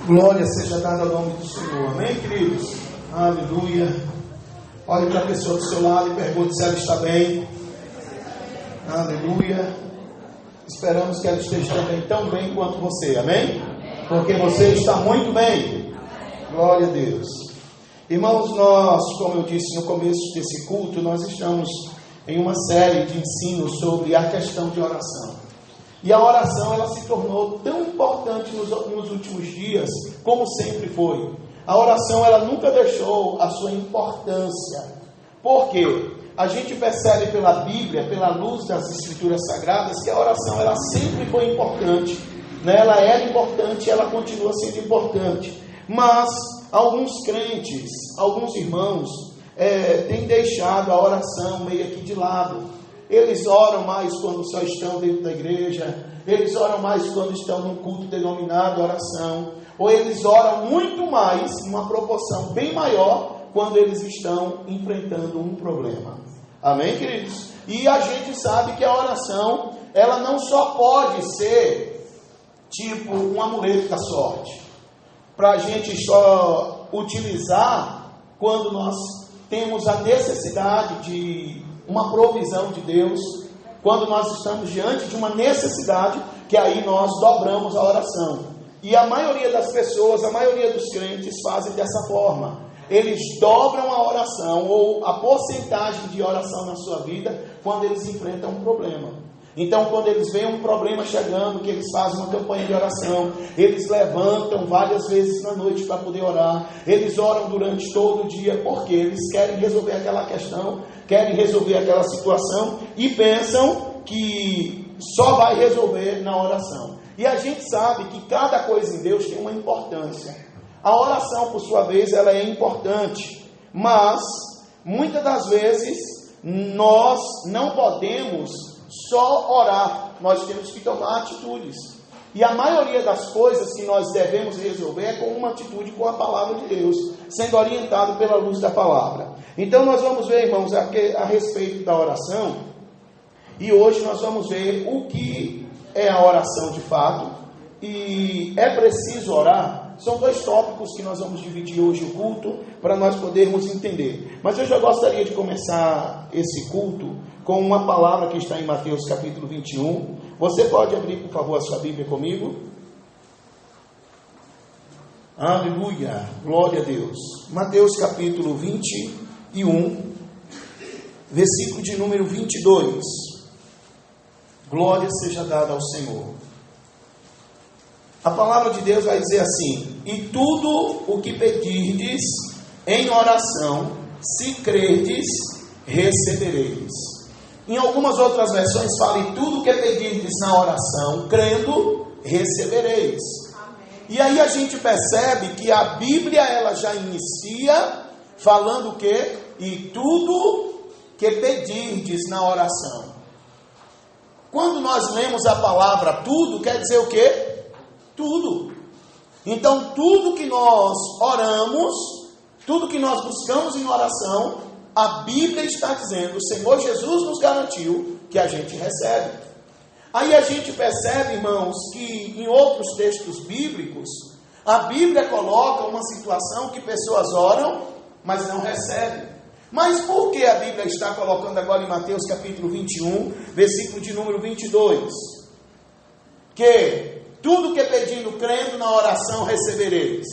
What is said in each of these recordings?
Glória seja dada ao nome do Senhor. Amém, queridos? Aleluia. Olhe para a pessoa do seu lado e pergunte se ela está bem. Aleluia. Esperamos que ela esteja também tão bem quanto você. Amém? Porque você está muito bem. Glória a Deus. Irmãos, nós, como eu disse no começo desse culto, nós estamos em uma série de ensinos sobre a questão de oração. E a oração, ela se tornou tão importante nos últimos dias, como sempre foi. A oração, ela nunca deixou a sua importância. Por quê? A gente percebe pela Bíblia, pela luz das Escrituras Sagradas, que a oração, ela sempre foi importante. Né? Ela era importante e ela continua sendo importante. Mas alguns crentes, alguns irmãos, têm deixado a oração meio que de lado. Eles oram mais quando só estão dentro da igreja. Eles oram mais quando estão num culto denominado oração. Ou eles oram muito mais, numa proporção bem maior, quando eles estão enfrentando um problema. Amém, queridos? E a gente sabe que a oração, ela não só pode ser tipo um amuleto da sorte, para a gente só utilizar quando nós temos a necessidade de uma provisão de Deus, quando nós estamos diante de uma necessidade, que aí nós dobramos a oração. E a maioria das pessoas, a maioria dos crentes fazem dessa forma. Eles dobram a oração, ou a porcentagem de oração na sua vida, quando eles enfrentam um problema. Então, quando eles veem um problema chegando, que eles fazem uma campanha de oração, eles levantam várias vezes na noite para poder orar, eles oram durante todo o dia, porque eles querem resolver aquela questão, querem resolver aquela situação, e pensam que só vai resolver na oração. E a gente sabe que cada coisa em Deus tem uma importância. A oração, por sua vez, ela é importante, mas, muitas das vezes, nós não podemos só orar, nós temos que tomar atitudes. E a maioria das coisas que nós devemos resolver é com uma atitude com a palavra de Deus, sendo orientado pela luz da palavra. Então nós vamos ver, irmãos, a respeito da oração. E hoje nós vamos ver o que é a oração de fato. E é preciso orar. São dois tópicos que nós vamos dividir hoje o culto, para nós podermos entender. Mas eu já gostaria de começar esse culto com uma palavra que está em Mateus capítulo 21. Você pode abrir, por favor, a sua Bíblia comigo? Aleluia, glória a Deus. Mateus capítulo 21, versículo de número 22. Glória seja dada ao Senhor. A palavra de Deus vai dizer assim: e tudo o que pedirdes em oração, se crerdes, recebereis. Em algumas outras versões fala: e tudo o que pedirdes na oração, crendo, recebereis. Amém. E aí a gente percebe que a Bíblia, ela já inicia falando o quê? E tudo que pedirdes na oração. Quando nós lemos a palavra tudo, quer dizer o quê? Tudo. Então tudo que nós oramos, tudo que nós buscamos em oração, a Bíblia está dizendo, o Senhor Jesus nos garantiu que a gente recebe. Aí a gente percebe, irmãos, que em outros textos bíblicos, a Bíblia coloca uma situação que pessoas oram, mas não recebem. Mas por que a Bíblia está colocando agora em Mateus capítulo 21, versículo de número 22? Que tudo que pedindo, crendo na oração, recebereis.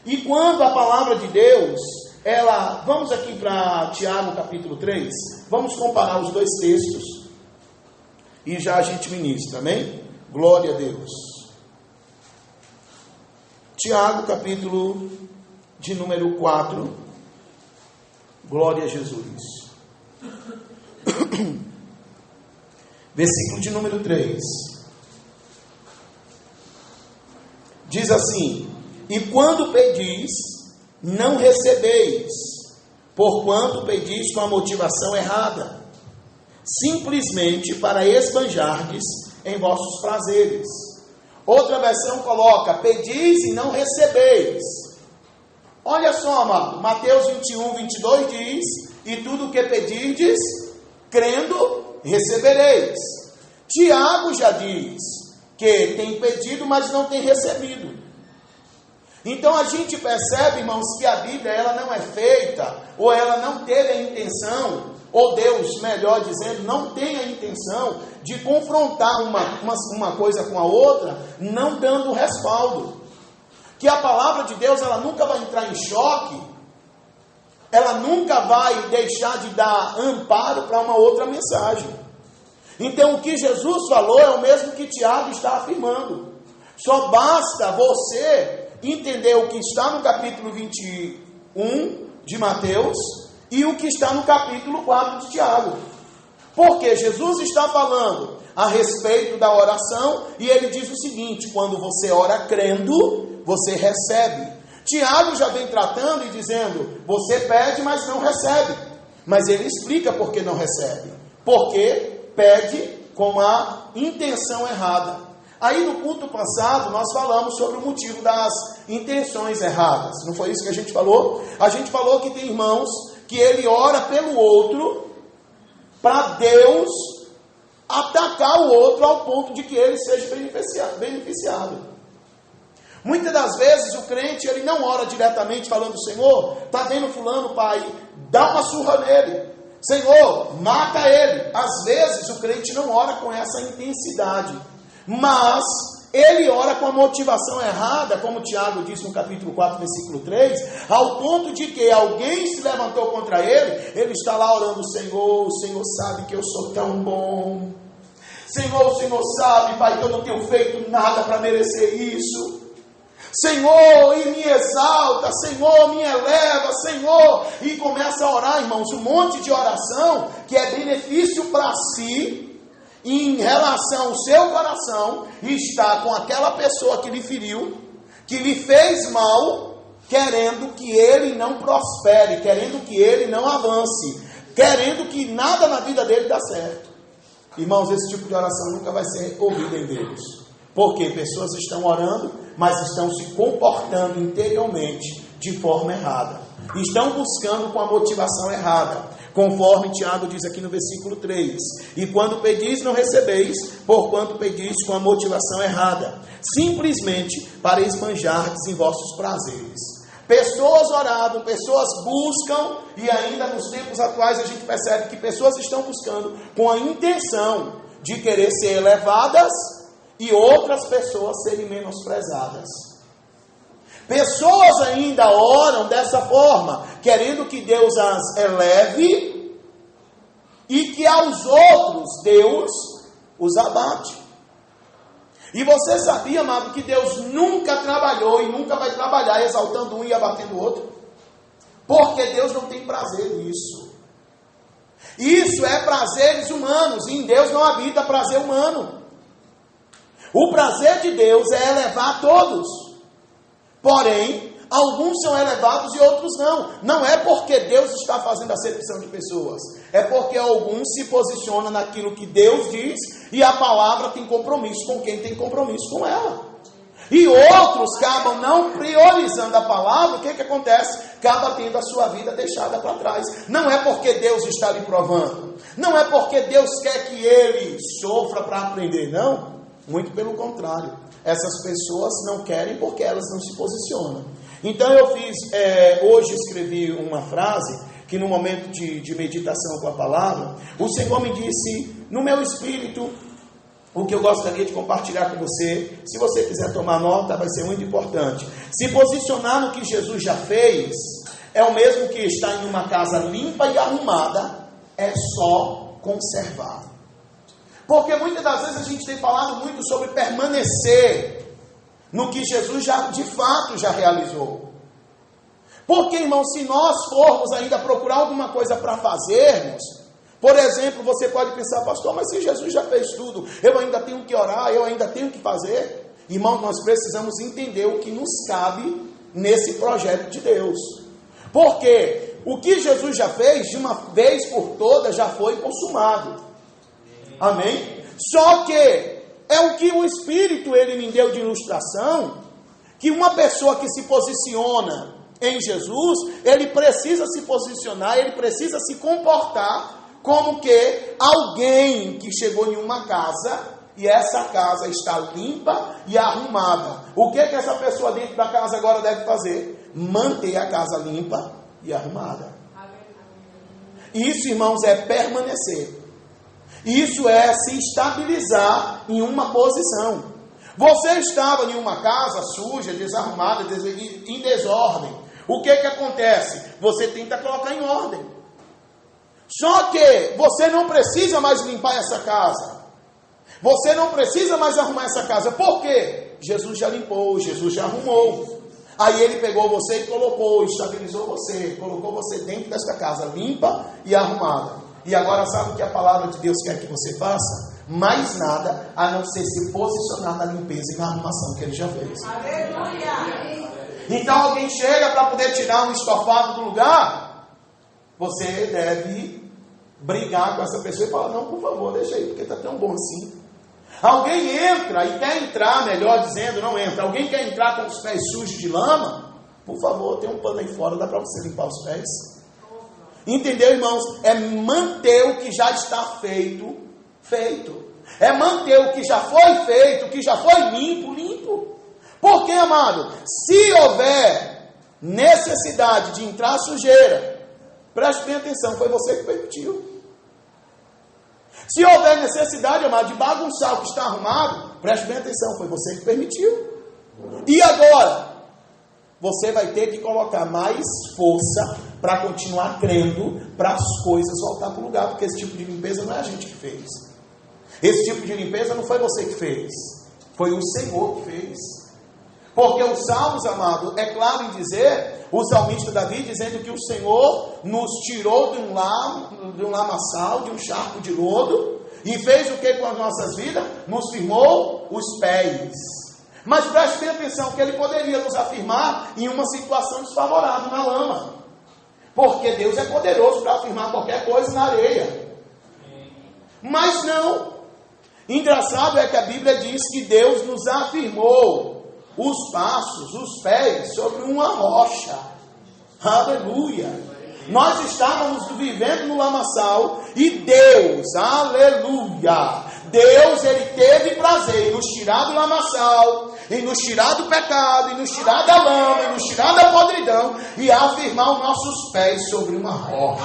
E quando a palavra de Deus, vamos aqui para Tiago capítulo 3, vamos comparar os dois textos, e já a gente ministra, amém? Glória a Deus. Tiago capítulo de número 4, glória a Jesus. Versículo de número 3. Diz assim: e quando pedis, não recebeis, porquanto pedis com a motivação errada, simplesmente para esbanjardes em vossos prazeres. Outra versão coloca: pedis e não recebeis. Olha só, amado, Mateus 21, 22 diz: e tudo o que pedirdes, crendo, recebereis. Tiago já diz que tem pedido, mas não tem recebido. Então a gente percebe, irmãos, que a Bíblia ela não é feita, ou ela não teve a intenção, ou Deus, melhor dizendo, não tem a intenção de confrontar uma coisa com a outra, não dando respaldo. Que a palavra de Deus ela nunca vai entrar em choque, ela nunca vai deixar de dar amparo para uma outra mensagem. Então o que Jesus falou é o mesmo que Tiago está afirmando. Só basta você entender o que está no capítulo 21 de Mateus e o que está no capítulo 4 de Tiago. Porque Jesus está falando a respeito da oração e ele diz o seguinte: quando você ora crendo, você recebe. Tiago já vem tratando e dizendo: você pede, mas não recebe. Mas ele explica por que não recebe. Porque pede com a intenção errada. Aí no culto passado nós falamos sobre o motivo das intenções erradas. Não foi isso que a gente falou? A gente falou que tem irmãos que ele ora pelo outro para Deus atacar o outro ao ponto de que ele seja beneficiado. Muitas das vezes o crente ele não ora diretamente falando: Senhor, está vendo fulano, pai, dá uma surra nele. Senhor, mata ele. Às vezes o crente não ora com essa intensidade, mas ele ora com a motivação errada, como Tiago disse no capítulo 4, versículo 3, ao ponto de que alguém se levantou contra ele, ele está lá orando: Senhor, o Senhor sabe que eu sou tão bom. Senhor, o Senhor sabe, pai, que eu não tenho feito nada para merecer isso. Senhor, e me exalta, Senhor, me eleva, Senhor, e começa a orar, irmãos, um monte de oração que é benefício para si, em relação ao seu coração, está com aquela pessoa que lhe feriu, que lhe fez mal, querendo que ele não prospere, querendo que ele não avance, querendo que nada na vida dele dê certo. Irmãos, esse tipo de oração nunca vai ser ouvida em Deus. Porque pessoas estão orando, mas estão se comportando interiormente de forma errada. Estão buscando com a motivação errada. Conforme Tiago diz aqui no versículo 3. E quando pedis, não recebeis, porquanto pedis com a motivação errada. Simplesmente para esbanjardes em vossos prazeres. Pessoas oravam, pessoas buscam, e ainda nos tempos atuais a gente percebe que pessoas estão buscando com a intenção de querer ser elevadas e outras pessoas serem menosprezadas. Pessoas ainda oram dessa forma, querendo que Deus as eleve e que aos outros Deus os abate. E você sabia, amado, que Deus nunca trabalhou e nunca vai trabalhar exaltando um e abatendo o outro? Porque Deus não tem prazer nisso. Isso é prazeres humanos, e em Deus não habita prazer humano. O prazer de Deus é elevar todos. Porém, alguns são elevados e outros não. Não é porque Deus está fazendo acepção de pessoas. É porque alguns se posicionam naquilo que Deus diz e a palavra tem compromisso com quem tem compromisso com ela. E outros acabam não priorizando a palavra. O que acontece? Acaba tendo a sua vida deixada para trás. Não é porque Deus está lhe provando. Não é porque Deus quer que ele sofra para aprender, não. Muito pelo contrário, essas pessoas não querem porque elas não se posicionam. Então eu hoje escrevi uma frase, que no momento de meditação com a palavra, o Senhor me disse, no meu espírito, o que eu gostaria de compartilhar com você. Se você quiser tomar nota, vai ser muito importante. Se posicionar no que Jesus já fez, é o mesmo que estar em uma casa limpa e arrumada, é só conservar. Porque muitas das vezes a gente tem falado muito sobre permanecer no que Jesus já, de fato, já realizou. Porque, irmão, se nós formos ainda procurar alguma coisa para fazermos, por exemplo, você pode pensar: pastor, mas se Jesus já fez tudo, eu ainda tenho que orar, eu ainda tenho que fazer. Irmão, nós precisamos entender o que nos cabe nesse projeto de Deus. Porque o que Jesus já fez, de uma vez por todas, já foi consumado. Amém? Só que é o que o Espírito ele me deu de ilustração, que uma pessoa que se posiciona em Jesus, ele precisa se posicionar, ele precisa se comportar como que alguém que chegou em uma casa e essa casa está limpa e arrumada. O que essa pessoa dentro da casa agora deve fazer? Manter a casa limpa e arrumada. Isso, irmãos, é permanecer. Isso é se estabilizar em uma posição. Você estava em uma casa suja, desarrumada, em desordem. O que acontece? Você tenta colocar em ordem. Só que você não precisa mais limpar essa casa. Você não precisa mais arrumar essa casa. Por quê? Jesus já limpou, Jesus já arrumou. Aí ele pegou você e colocou, estabilizou você, colocou você dentro desta casa, limpa e arrumada. E agora sabe o que a palavra de Deus quer que você faça? Mais nada, a não ser se posicionar na limpeza e na arrumação que ele já fez. Aleluia! Então alguém chega para poder tirar um estofado do lugar, você deve brigar com essa pessoa e falar, não, por favor, deixa aí, porque está tão bom assim. Alguém entra e quer entrar, melhor dizendo, não entra. Alguém quer entrar com os pés sujos de lama, por favor, tem um pano aí fora, dá para você limpar os pés. Entendeu, irmãos? É manter o que já está feito. É manter o que já foi feito, o que já foi limpo. Por quê, amado? Se houver necessidade de entrar sujeira, preste bem atenção, foi você que permitiu. Se houver necessidade, amado, de bagunçar o que está arrumado, preste bem atenção, foi você que permitiu. E agora? Você vai ter que colocar mais força para continuar crendo, para as coisas voltar para o lugar, porque esse tipo de limpeza não é a gente que fez. Esse tipo de limpeza não foi você que fez, foi o Senhor que fez. Porque os Salmos, amado, é claro em dizer, o salmista Davi dizendo que o Senhor nos tirou de um lamaçal, de um charco de lodo, e fez o que com as nossas vidas? Nos firmou os pés. Mas preste bem atenção que ele poderia nos afirmar em uma situação desfavorável na lama. Porque Deus é poderoso para afirmar qualquer coisa na areia. Mas não. Engraçado é que a Bíblia diz que Deus nos afirmou os passos, os pés sobre uma rocha. Aleluia. Nós estávamos vivendo no lamaçal e Deus, aleluia, Deus, ele teve prazer em nos tirar do lamaçal, em nos tirar do pecado, em nos tirar da lama, em nos tirar da podridão e afirmar os nossos pés sobre uma rocha.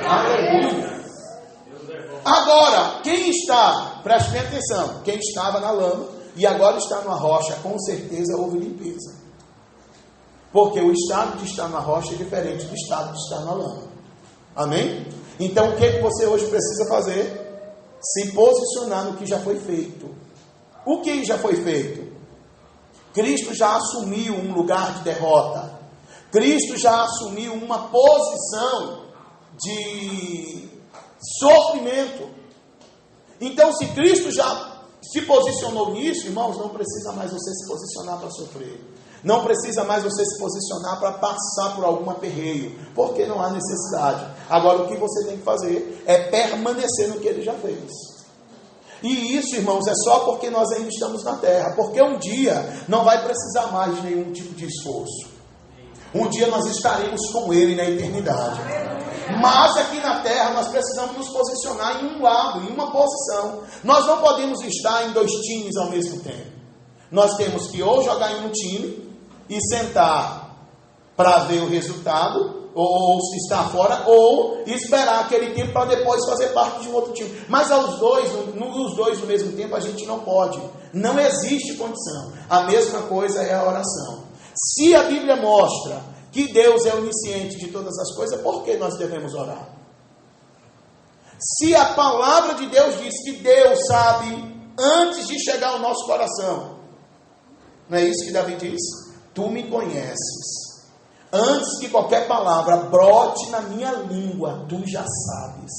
Aleluia. Agora, quem está, preste bem atenção, quem estava na lama e agora está numa rocha, com certeza houve limpeza. Porque o estado de estar na rocha é diferente do estado de estar na lama. Amém? Então o que você hoje precisa fazer? Se posicionar no que já foi feito. O que já foi feito? Cristo já assumiu um lugar de derrota. Cristo já assumiu uma posição de sofrimento. Então se Cristo já se posicionou nisso, irmãos, não precisa mais você se posicionar para sofrer. Não precisa mais você se posicionar para passar por algum aperreio, porque não há necessidade. Agora o que você tem que fazer é permanecer no que ele já fez. E isso, irmãos, é só porque nós ainda estamos na terra, porque um dia não vai precisar mais de nenhum tipo de esforço. Um dia nós estaremos com ele na eternidade. Mas aqui na terra nós precisamos nos posicionar em um lado, em uma posição. Nós não podemos estar em dois times ao mesmo tempo. Nós temos que ou jogar em um time e sentar para ver o resultado, ou se estar fora, ou esperar aquele tempo para depois fazer parte de um outro time. Mas os dois no mesmo tempo a gente não pode. Não existe condição. A mesma coisa é a oração. Se a Bíblia mostra que Deus é onisciente de todas as coisas, por que nós devemos orar? Se a palavra de Deus diz que Deus sabe antes de chegar ao nosso coração, não é isso que Davi diz? Tu me conheces. Antes que qualquer palavra brote na minha língua, tu já sabes.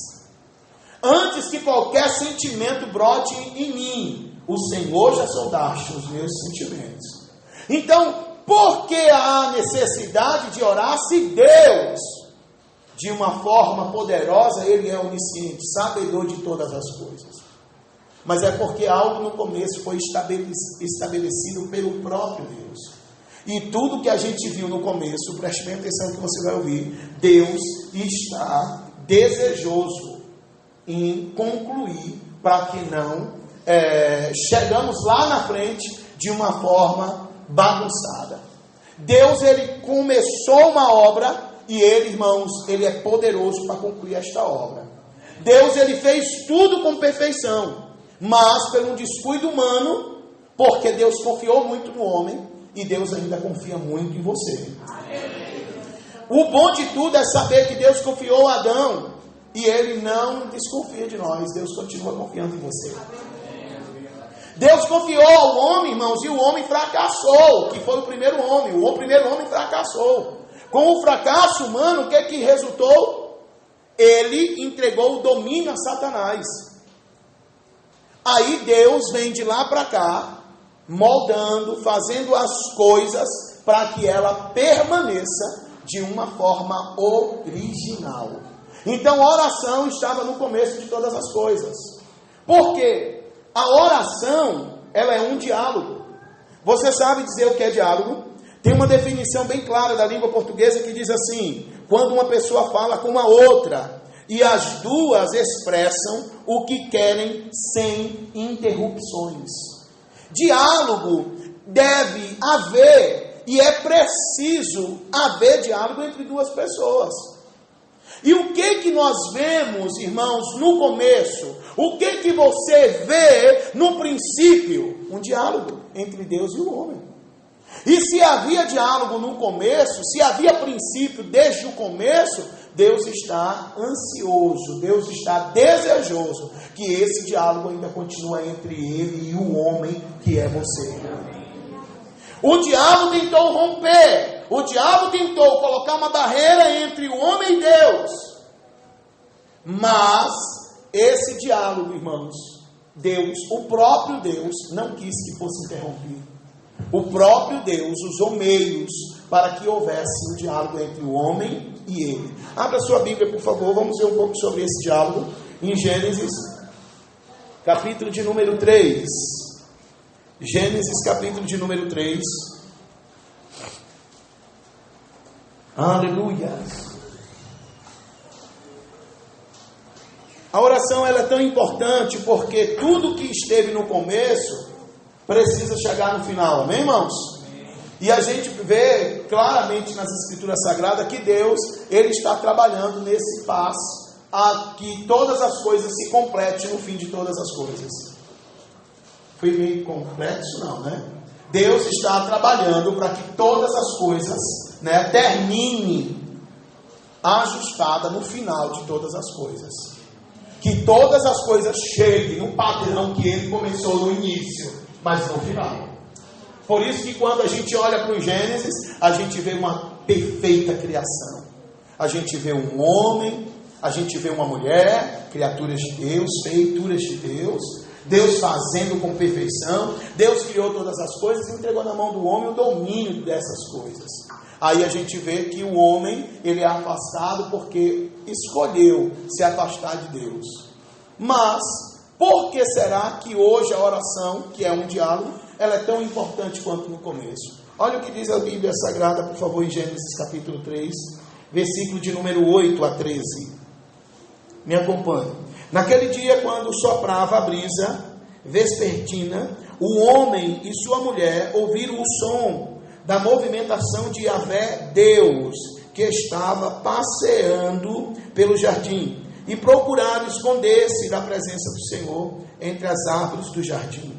Antes que qualquer sentimento brote em mim, o Senhor já soldaste os meus sentimentos. Então, por que há necessidade de orar se Deus, de uma forma poderosa, ele é onisciente, sabedor de todas as coisas? Mas é porque algo no começo foi estabelecido pelo próprio Deus. E tudo que a gente viu no começo, preste bem atenção que você vai ouvir, Deus está desejoso em concluir para que não chegamos lá na frente de uma forma bagunçada. Deus, Ele começou uma obra e Ele, irmãos, Ele é poderoso para concluir esta obra. Deus, Ele fez tudo com perfeição, mas pelo descuido humano, porque Deus confiou muito no homem e Deus ainda confia muito em você. O bom de tudo é saber que Deus confiou a Adão e Ele não desconfia de nós. Deus continua confiando em você. Deus confiou ao homem, irmãos, e o homem fracassou, que foi o primeiro homem. O primeiro homem fracassou. Com o fracasso humano, o que resultou? Ele entregou o domínio a Satanás. Aí Deus vem de lá para cá, moldando, fazendo as coisas para que ela permaneça de uma forma original. Então a oração estava no começo de todas as coisas. Por quê? A oração, ela é um diálogo. Você sabe dizer o que é diálogo? Tem uma definição bem clara da língua portuguesa que diz assim: quando uma pessoa fala com a outra e as duas expressam o que querem sem interrupções. Diálogo deve haver e é preciso haver diálogo entre duas pessoas. E o que nós vemos, irmãos, no começo? O que você vê no princípio? Um diálogo entre Deus e o homem. E se havia diálogo no começo, se havia princípio desde o começo, Deus está ansioso, Deus está desejoso que esse diálogo ainda continue entre Ele e o homem que é você. O diabo tentou romper, o diabo tentou colocar uma barreira entre o homem e Deus. Mas esse diálogo, irmãos, Deus, o próprio Deus, não quis que fosse interrompido. O próprio Deus usou meios para que houvesse um diálogo entre o homem e Ele. Abra sua Bíblia, por favor, vamos ver um pouco sobre esse diálogo em Gênesis, capítulo de número 3. Gênesis, capítulo de número 3. Aleluia. A oração ela é tão importante porque tudo que esteve no começo precisa chegar no final, amém, irmãos? E a gente vê claramente nas Escrituras Sagradas que Deus, Ele está trabalhando nesse passo a que todas as coisas se completem no fim de todas as coisas. Foi meio complexo, não, né? Deus está trabalhando para que todas as coisas, termine ajustada no final de todas as coisas. Que todas as coisas cheguem no padrão que Ele começou no início, mas no final. Por isso que quando a gente olha para o Gênesis, a gente vê uma perfeita criação. A gente vê um homem, a gente vê uma mulher, criaturas de Deus, feituras de Deus. Deus fazendo com perfeição. Deus criou todas as coisas e entregou na mão do homem o domínio dessas coisas. Aí a gente vê que o homem, ele é afastado porque escolheu se afastar de Deus. Mas, por que será que hoje a oração, que é um diálogo, ela é tão importante quanto no começo? Olha o que diz a Bíblia Sagrada, por favor, em Gênesis capítulo 3, versículo de número 8 a 13. Me acompanhe. Naquele dia, quando soprava a brisa vespertina, o homem e sua mulher ouviram o som da movimentação de Yahvé, Deus, que estava passeando pelo jardim, e procuraram esconder-se da presença do Senhor entre as árvores do jardim.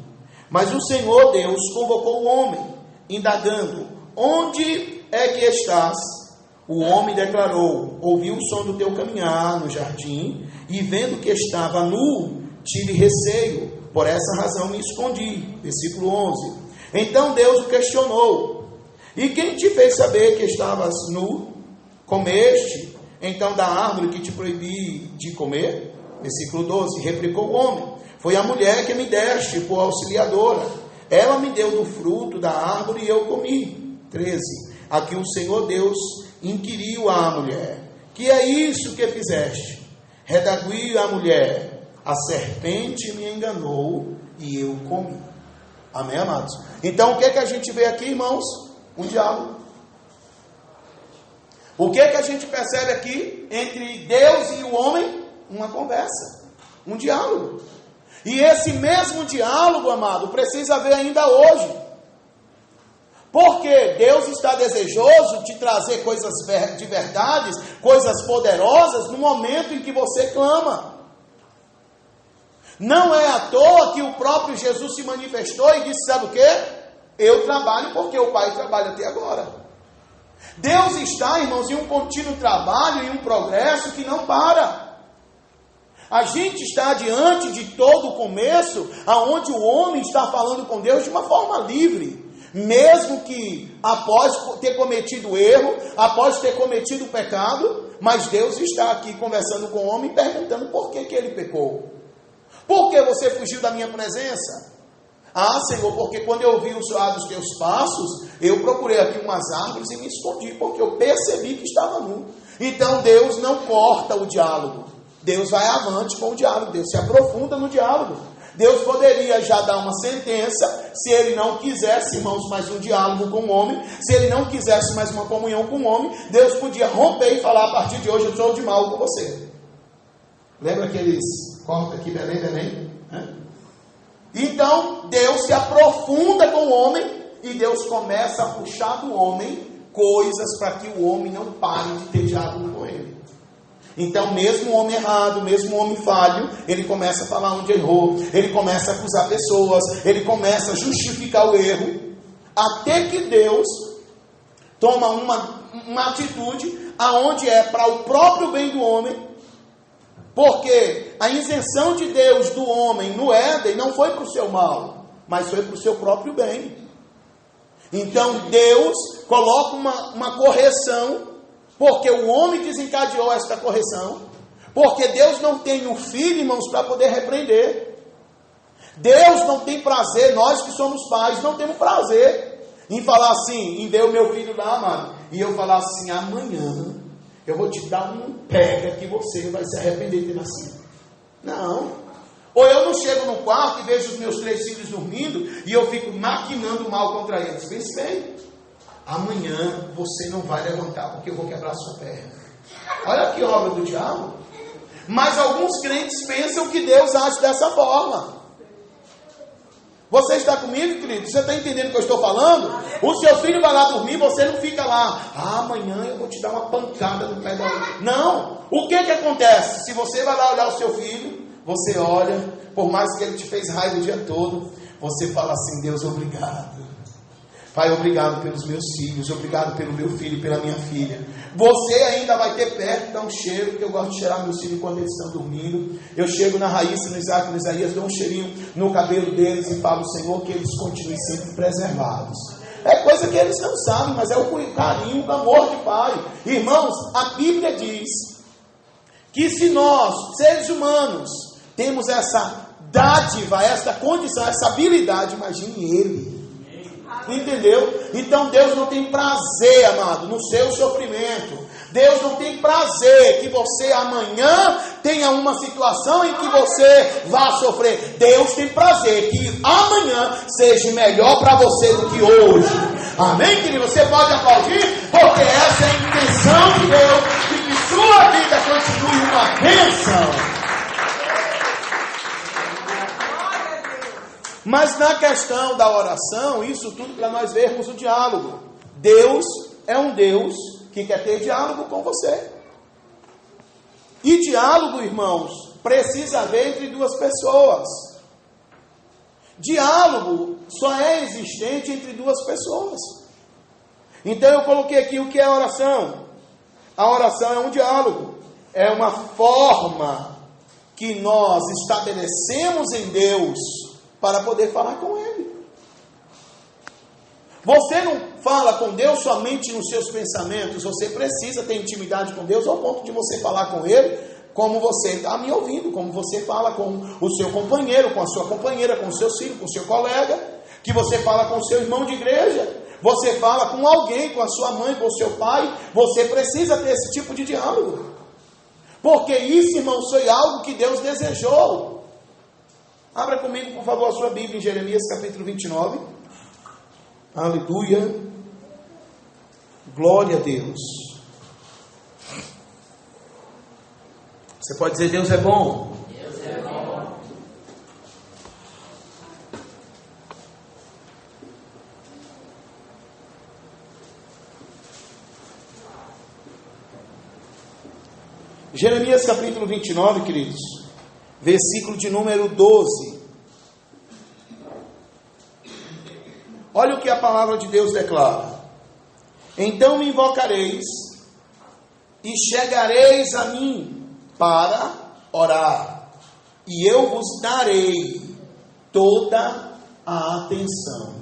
Mas o Senhor Deus convocou o homem, indagando: onde é que estás? O homem declarou: ouvi o som do teu caminhar no jardim, e vendo que estava nu, tive receio, por essa razão me escondi. Versículo 11. Então Deus o questionou: e quem te fez saber que estavas nu? Comeste então da árvore que te proibi de comer? Versículo 12. Replicou o homem: foi a mulher que me deste por auxiliadora. Ela me deu do fruto da árvore e eu comi. 13. Aqui o Senhor Deus inquiriu à mulher: que é isso que fizeste? Redarguiu a mulher: a serpente me enganou e eu comi. Amém, amados? Então o que a gente vê aqui, irmãos? Um diálogo. O que a gente percebe aqui entre Deus e o homem? Uma conversa, um diálogo. E esse mesmo diálogo, amado, precisa haver ainda hoje. Porque Deus está desejoso de trazer coisas de verdades, coisas poderosas, no momento em que você clama. Não é à toa que o próprio Jesus se manifestou e disse, sabe o quê? Eu trabalho porque o Pai trabalha até agora. Deus está, irmãos, em um contínuo trabalho, em um progresso que não para. A gente está diante de todo o começo, aonde o homem está falando com Deus de uma forma livre. Mesmo que após ter cometido erro, após ter cometido pecado, mas Deus está aqui conversando com o homem, perguntando por que ele pecou. Por que você fugiu da minha presença? Ah, Senhor, porque quando eu ouvi o soar dos teus passos, eu procurei aqui umas árvores e me escondi, porque eu percebi que estava nu. Então Deus não corta o diálogo. Deus vai avante com o diálogo, Deus se aprofunda no diálogo. Deus poderia já dar uma sentença, se ele não quisesse, irmãos, mais um diálogo com o homem, se ele não quisesse mais uma comunhão com o homem, Deus podia romper e falar, a partir de hoje eu sou de mal com você. Lembra aqueles corta aqui, Belém? Então, Deus se aprofunda com o homem, e Deus começa a puxar do homem coisas para que o homem não pare de ter diálogo com ele. Então, mesmo o homem errado, mesmo o homem falho, ele começa a falar onde errou, ele começa a acusar pessoas, ele começa a justificar o erro, até que Deus toma uma atitude aonde é para o próprio bem do homem, porque a isenção de Deus do homem no Éden não foi para o seu mal, mas foi para o seu próprio bem. Então Deus coloca uma correção, porque o homem desencadeou esta correção, porque Deus não tem um filho, irmãos, para poder repreender. Deus não tem prazer, nós que somos pais, não temos prazer em falar assim, em ver o meu filho lá, amado, e eu falar assim, amanhã eu vou te dar um pega que você vai se arrepender de ter nascido. Não. Ou eu não chego no quarto e vejo os meus 3 filhos dormindo e eu fico maquinando mal contra eles. Pense bem. Amanhã você não vai levantar porque eu vou quebrar a sua perna. Olha que obra do diabo. Mas alguns crentes pensam que Deus age dessa forma. Você está comigo, querido? Você está entendendo o que eu estou falando? O seu filho vai lá dormir, você não fica lá. Amanhã eu vou te dar uma pancada no pé da outra. Não. O que acontece? Se você vai lá olhar o seu filho, você olha, por mais que ele te fez raiva o dia todo, você fala assim, Deus, obrigado. Pai, obrigado pelos meus filhos, obrigado pelo meu filho e pela minha filha. Você ainda vai ter perto, dá um cheiro, que eu gosto de cheirar meus filhos quando eles estão dormindo. Eu chego na Raíssa, no Isaac, no Isaías, dou um cheirinho no cabelo deles e falo, Senhor, que eles continuem sempre preservados. É coisa que eles não sabem, mas é o carinho, o amor de pai. Irmãos, a Bíblia diz que se nós, seres humanos, temos essa dádiva, essa condição, essa habilidade, imagine ele. Entendeu? Então Deus não tem prazer, amado, no seu sofrimento. Deus não tem prazer que você amanhã tenha uma situação em que você vá sofrer. Deus tem prazer que amanhã seja melhor para você do que hoje. Amém, querido? Você pode aplaudir, porque essa é a intenção de Deus, de que sua vida continue uma bênção. Mas na questão da oração, isso tudo para nós vermos o diálogo. Deus é um Deus que quer ter diálogo com você. E diálogo, irmãos, precisa haver entre duas pessoas. Diálogo só é existente entre duas pessoas. Então eu coloquei aqui o que é a oração. A oração é um diálogo. É uma forma que nós estabelecemos em Deus para poder falar com Ele. Você não fala com Deus somente nos seus pensamentos. Você precisa ter intimidade com Deus ao ponto de você falar com Ele como você está me ouvindo, como você fala com o seu companheiro, com a sua companheira, com o seu filho, com o seu colega, que você fala com o seu irmão de igreja, você fala com alguém, com a sua mãe, com o seu pai. Você precisa ter esse tipo de diálogo, porque isso, irmãos, foi algo que Deus desejou. Abra comigo, por favor, a sua Bíblia em Jeremias capítulo 29. Aleluia. Glória a Deus. Você pode dizer, Deus é bom. Deus é bom. Jeremias capítulo 29, queridos, versículo de número 12. Olha o que a palavra de Deus declara: então me invocareis e chegareis a mim para orar, e eu vos darei toda a atenção.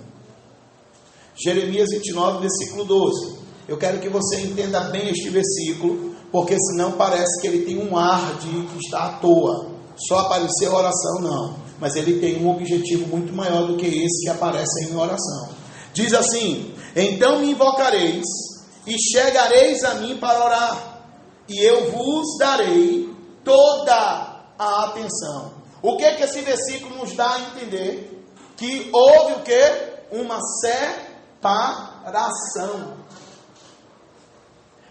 Jeremias 29, versículo 12. Eu quero que você entenda bem este versículo, porque senão parece que ele tem um ar de que está à toa, só apareceu a oração, não. Mas ele tem um objetivo muito maior do que esse que aparece em oração. Diz assim: então me invocareis e chegareis a mim para orar, e eu vos darei toda a atenção. O que esse versículo nos dá a entender? Que houve o quê? Uma separação.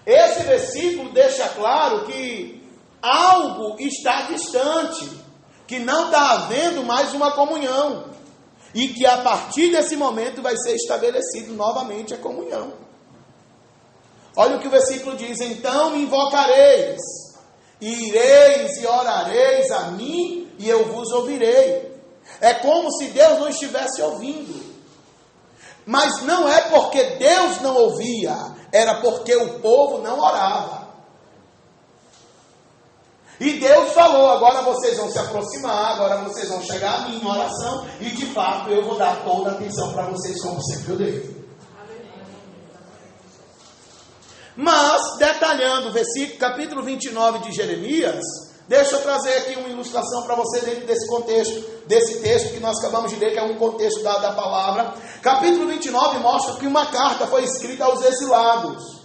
Esse versículo deixa claro que algo está distante, que não está havendo mais uma comunhão, e que a partir desse momento vai ser estabelecido novamente a comunhão. Olha o que o versículo diz: então me invocareis, e ireis e orareis a mim, e eu vos ouvirei. É como se Deus não estivesse ouvindo. Mas não é porque Deus não ouvia, era porque o povo não orava. E Deus falou: agora vocês vão se aproximar, agora vocês vão chegar a mim em oração, e de fato eu vou dar toda a atenção para vocês, como sempre eu dei. Mas, detalhando o versículo, capítulo 29 de Jeremias, deixa eu trazer aqui uma ilustração para você dentro desse contexto, desse texto que nós acabamos de ler, que é um contexto da palavra. Capítulo 29 mostra que uma carta foi escrita aos exilados.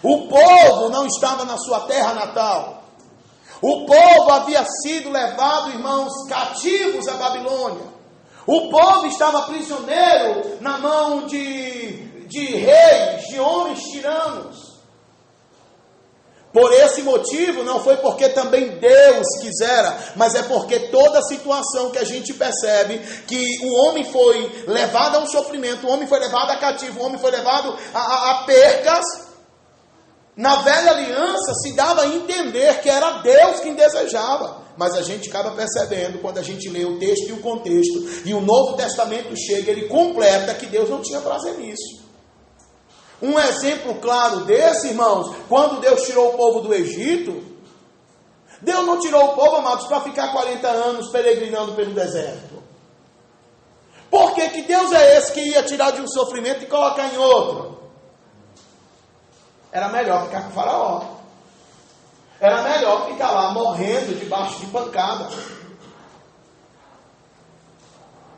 O povo não estava na sua terra natal. O povo havia sido levado, irmãos, cativos à Babilônia. O povo estava prisioneiro na mão de reis, de homens tiranos. Por esse motivo, não foi porque também Deus quisera, mas é porque toda situação que a gente percebe, que o homem foi levado a um sofrimento, o homem foi levado a cativo, o homem foi levado a percas, na velha aliança se dava a entender que era Deus quem desejava. Mas a gente acaba percebendo, quando a gente lê o texto e o contexto, e o Novo Testamento chega, ele completa que Deus não tinha prazer nisso. Um exemplo claro desse, irmãos, quando Deus tirou o povo do Egito, Deus não tirou o povo, amados, para ficar 40 anos peregrinando pelo deserto. Por que Deus é esse que ia tirar de um sofrimento e colocar em outro? Era melhor ficar com o faraó. Era melhor ficar lá morrendo debaixo de pancada.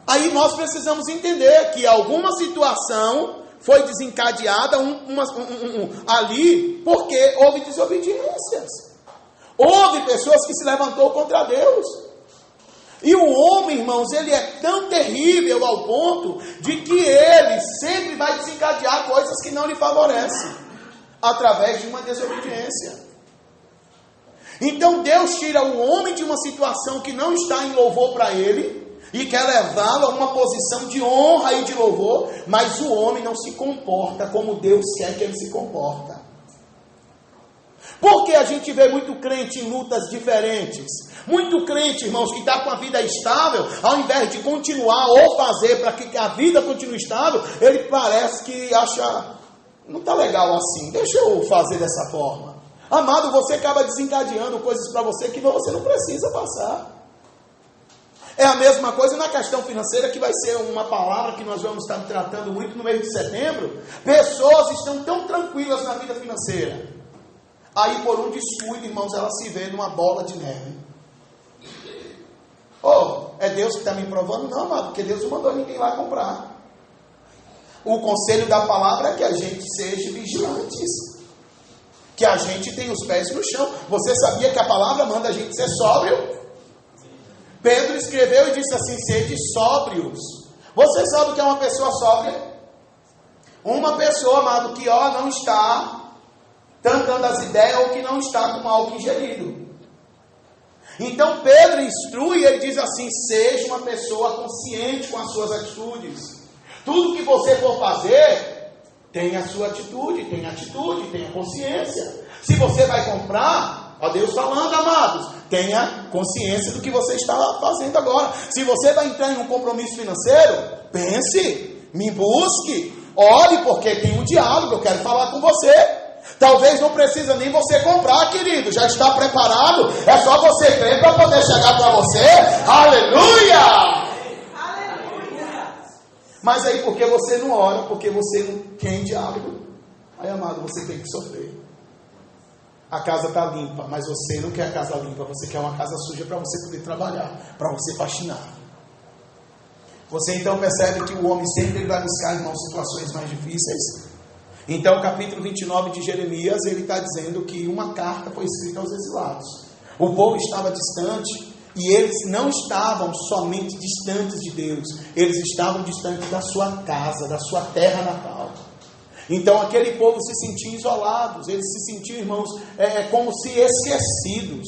Aí nós precisamos entender que alguma situação foi desencadeada ali porque houve desobediências. Houve pessoas que se levantou contra Deus. E o homem, irmãos, ele é tão terrível ao ponto de que ele sempre vai desencadear coisas que não lhe favorecem, através de uma desobediência. Então Deus tira o homem de uma situação que não está em louvor para ele, e quer levá-lo a uma posição de honra e de louvor, mas o homem não se comporta como Deus quer que ele se comporta. Porque a gente vê muito crente em lutas diferentes, muito crente, irmãos, que está com a vida estável, ao invés de continuar ou fazer para que a vida continue estável, ele parece que acha, não está legal assim, deixa eu fazer dessa forma. Amado, você acaba desencadeando coisas para você que você não precisa passar. É a mesma coisa na questão financeira, que vai ser uma palavra que nós vamos estar tratando muito no mês de setembro. Pessoas estão tão tranquilas na vida financeira. Aí por um descuido, irmãos, ela se vê numa bola de neve. É Deus que está me provando? Não, amado, porque Deus não mandou ninguém lá comprar. O conselho da palavra é que a gente seja vigilantes, que a gente tenha os pés no chão. Você sabia que a palavra manda a gente ser sóbrio? Pedro escreveu e disse assim: sede sóbrios. Você sabe o que é uma pessoa sóbria? Uma pessoa, amado, que não está tancando as ideias, ou que não está com álcool ingerido. Então Pedro instrui, ele diz assim: seja uma pessoa consciente com as suas atitudes. Tudo que você for fazer, tenha a sua atitude, tenha consciência. Se você vai comprar, Ó Deus falando, amados, tenha consciência do que você está fazendo agora. Se você vai entrar em um compromisso financeiro, pense, me busque, ore, porque tem um diálogo, eu quero falar com você. Talvez não precisa nem você comprar, querido, já está preparado, é só você crer para poder chegar para você. Aleluia! Mas aí porque você não ora, porque você não tem diálogo, aí, amado, você tem que sofrer. A casa está limpa, mas você não quer a casa limpa, você quer uma casa suja para você poder trabalhar, para você faxinar. Você então percebe que o homem sempre vai buscar, irmãos, situações mais difíceis. Então, o capítulo 29 de Jeremias, ele está dizendo que uma carta foi escrita aos exilados. O povo estava distante, e eles não estavam somente distantes de Deus, eles estavam distantes da sua casa, da sua terra natal. Então aquele povo se sentia isolados, eles se sentiam, irmãos, como se esquecidos.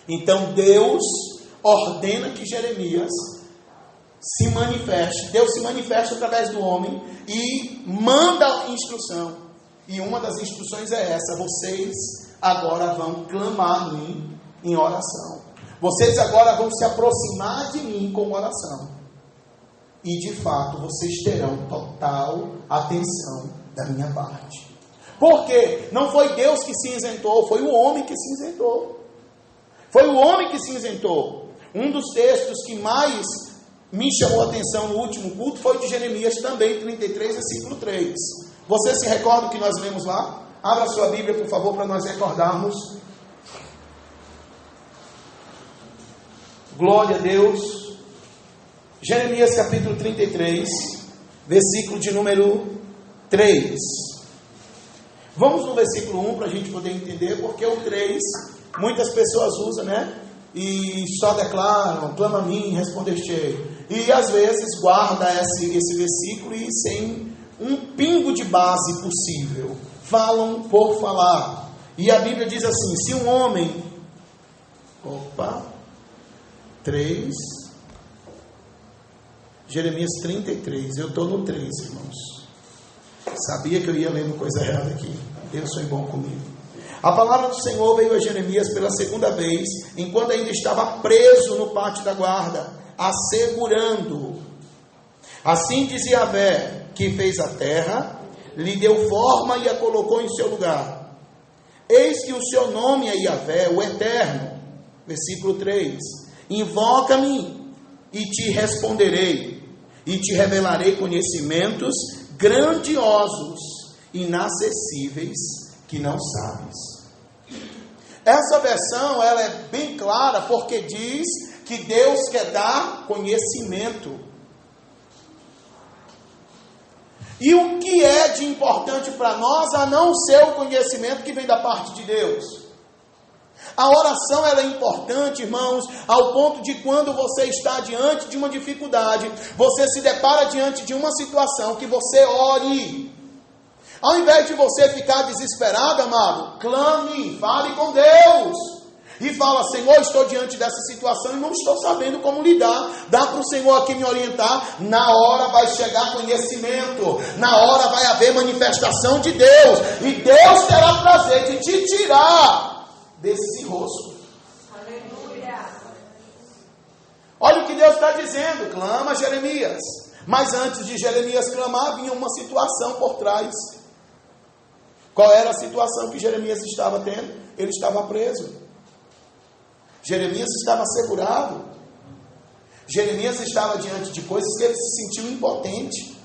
Então Deus ordena que Jeremias se manifeste. Deus se manifesta através do homem e manda instrução. E uma das instruções é essa: vocês agora vão clamar a mim em oração. Vocês agora vão se aproximar de mim com oração. E de fato vocês terão total atenção da minha parte. Por quê? Não foi Deus que se isentou, foi o homem que se isentou. Foi o homem que se isentou. Um dos textos que mais me chamou a atenção no último culto foi de Jeremias também, 33, versículo 3. Você se recorda o que nós lemos lá? Abra sua Bíblia, por favor, para nós recordarmos. Glória a Deus. Jeremias capítulo 33, versículo de número 3. Vamos no versículo 1 para a gente poder entender, porque o 3, muitas pessoas usam, né? E só declaram, clama a mim, respondeste. E às vezes guarda esse versículo e sem um pingo de base possível. Falam por falar. E a Bíblia diz assim: se um homem... 3... Jeremias 33, eu estou no 3, irmãos. Sabia que eu ia lendo coisa errada aqui. Deus foi bom comigo. A palavra do Senhor veio a Jeremias pela segunda vez, enquanto ainda estava preso no pátio da guarda, assegurando. Assim diz Yahvé, que fez a terra, lhe deu forma e a colocou em seu lugar. Eis que o seu nome é Yahvé, o Eterno. Versículo 3. Invoca-me e te responderei, e te revelarei conhecimentos grandiosos, inacessíveis, que não sabes. Essa versão, ela é bem clara, porque diz que Deus quer dar conhecimento. E o que é de importante para nós, a não ser o conhecimento que vem da parte de Deus? A oração, ela é importante, irmãos, ao ponto de quando você está diante de uma dificuldade, você se depara diante de uma situação, que você ore. Ao invés de você ficar desesperado, amado, clame, fale com Deus. E fala: Senhor, estou diante dessa situação e não estou sabendo como lidar. Dá para o Senhor aqui me orientar. Na hora vai chegar conhecimento. Na hora vai haver manifestação de Deus. E Deus terá prazer de te tirar desse rosto. Aleluia. Olha o que Deus está dizendo: clama, Jeremias. Mas antes de Jeremias clamar, vinha uma situação por trás. Qual era a situação que Jeremias estava tendo? Ele estava preso. Jeremias estava assegurado. Jeremias estava diante de coisas que ele se sentiu impotente.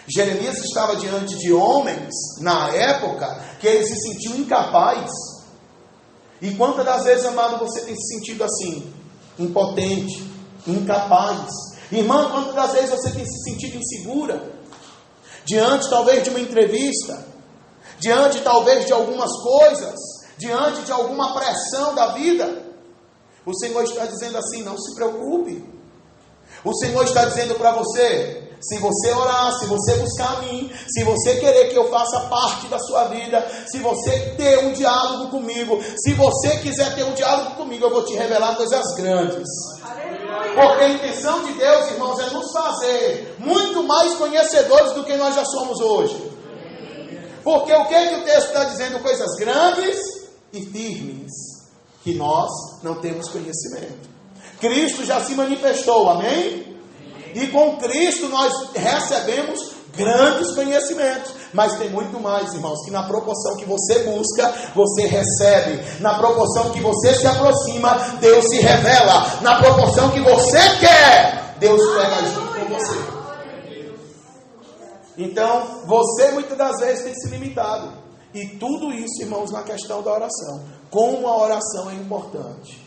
Jeremias estava diante de homens, na época, que ele se sentiu incapaz. E quantas das vezes, amado, você tem se sentido assim? Impotente, incapaz. Irmã, quantas das vezes você tem se sentido insegura? Diante talvez de uma entrevista, diante talvez de algumas coisas, diante de alguma pressão da vida. O Senhor está dizendo assim: não se preocupe. O Senhor está dizendo para você: se você orar, se você buscar a mim, se você querer que eu faça parte da sua vida, se você ter um diálogo comigo, se você quiser ter um diálogo comigo, eu vou te revelar coisas grandes. Porque a intenção de Deus, irmãos, é nos fazer muito mais conhecedores do que nós já somos hoje. Porque o que o texto está dizendo? Coisas grandes e firmes que nós não temos conhecimento. Cristo já se manifestou, amém? E com Cristo nós recebemos grandes conhecimentos. Mas tem muito mais, irmãos, que na proporção que você busca, você recebe. Na proporção que você se aproxima, Deus se revela. Na proporção que você quer, Deus pega junto com você. Então, você muitas das vezes tem se limitado. E tudo isso, irmãos, na questão da oração. Como a oração é importante.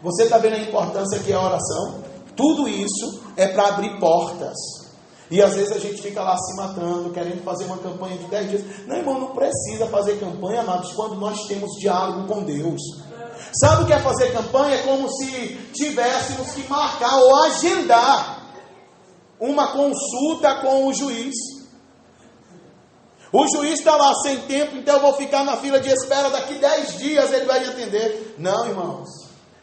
Você está vendo a importância que é a oração? Tudo isso é para abrir portas. E às vezes a gente fica lá se matando, querendo fazer uma campanha de 10 dias. Não, irmão, não precisa fazer campanha, amados, quando nós temos diálogo com Deus. Sabe o que é fazer campanha? É como se tivéssemos que marcar ou agendar uma consulta com o juiz. O juiz está lá sem tempo, então eu vou ficar na fila de espera, daqui 10 dias ele vai me atender. Não, irmãos.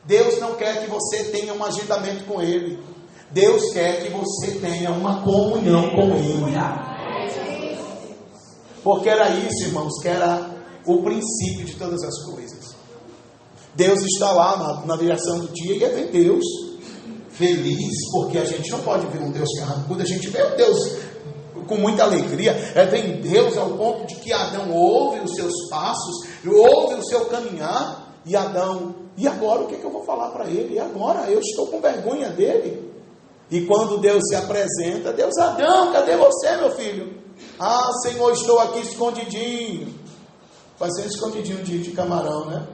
Deus não quer que você tenha um agendamento com Ele. Deus quer que você tenha uma comunhão com Ele. Porque era isso, irmãos, que era o princípio de todas as coisas. Deus está lá na direção do dia e é ver Deus feliz, porque a gente não pode ver um Deus carrancudo, a gente vê um Deus com muita alegria. É ver Deus ao ponto de que Adão ouve os seus passos, ouve o seu caminhar, e Adão, e agora o que eu vou falar para ele? E agora? Eu estou com vergonha dele. E quando Deus se apresenta, Deus, Adão, cadê você, meu filho? Ah, Senhor, estou aqui escondidinho. Fazendo escondidinho de camarão, né?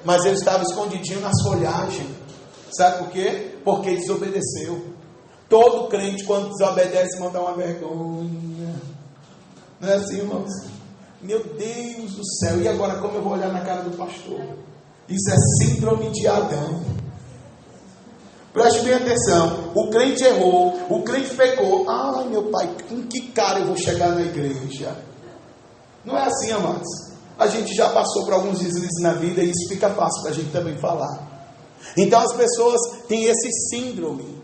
Mas ele estava escondidinho nas folhagens. Sabe por quê? Porque desobedeceu. Todo crente, quando desobedece, manda uma vergonha. Não é assim, irmãos? Meu Deus do céu, e agora como eu vou olhar na cara do pastor? Isso é síndrome de Adão. Preste bem atenção. O crente errou, o crente pecou. Ai, meu pai, com que cara eu vou chegar na igreja? Não é assim, amados. A gente já passou por alguns deslizes na vida e isso fica fácil para a gente também falar. Então as pessoas têm esse síndrome.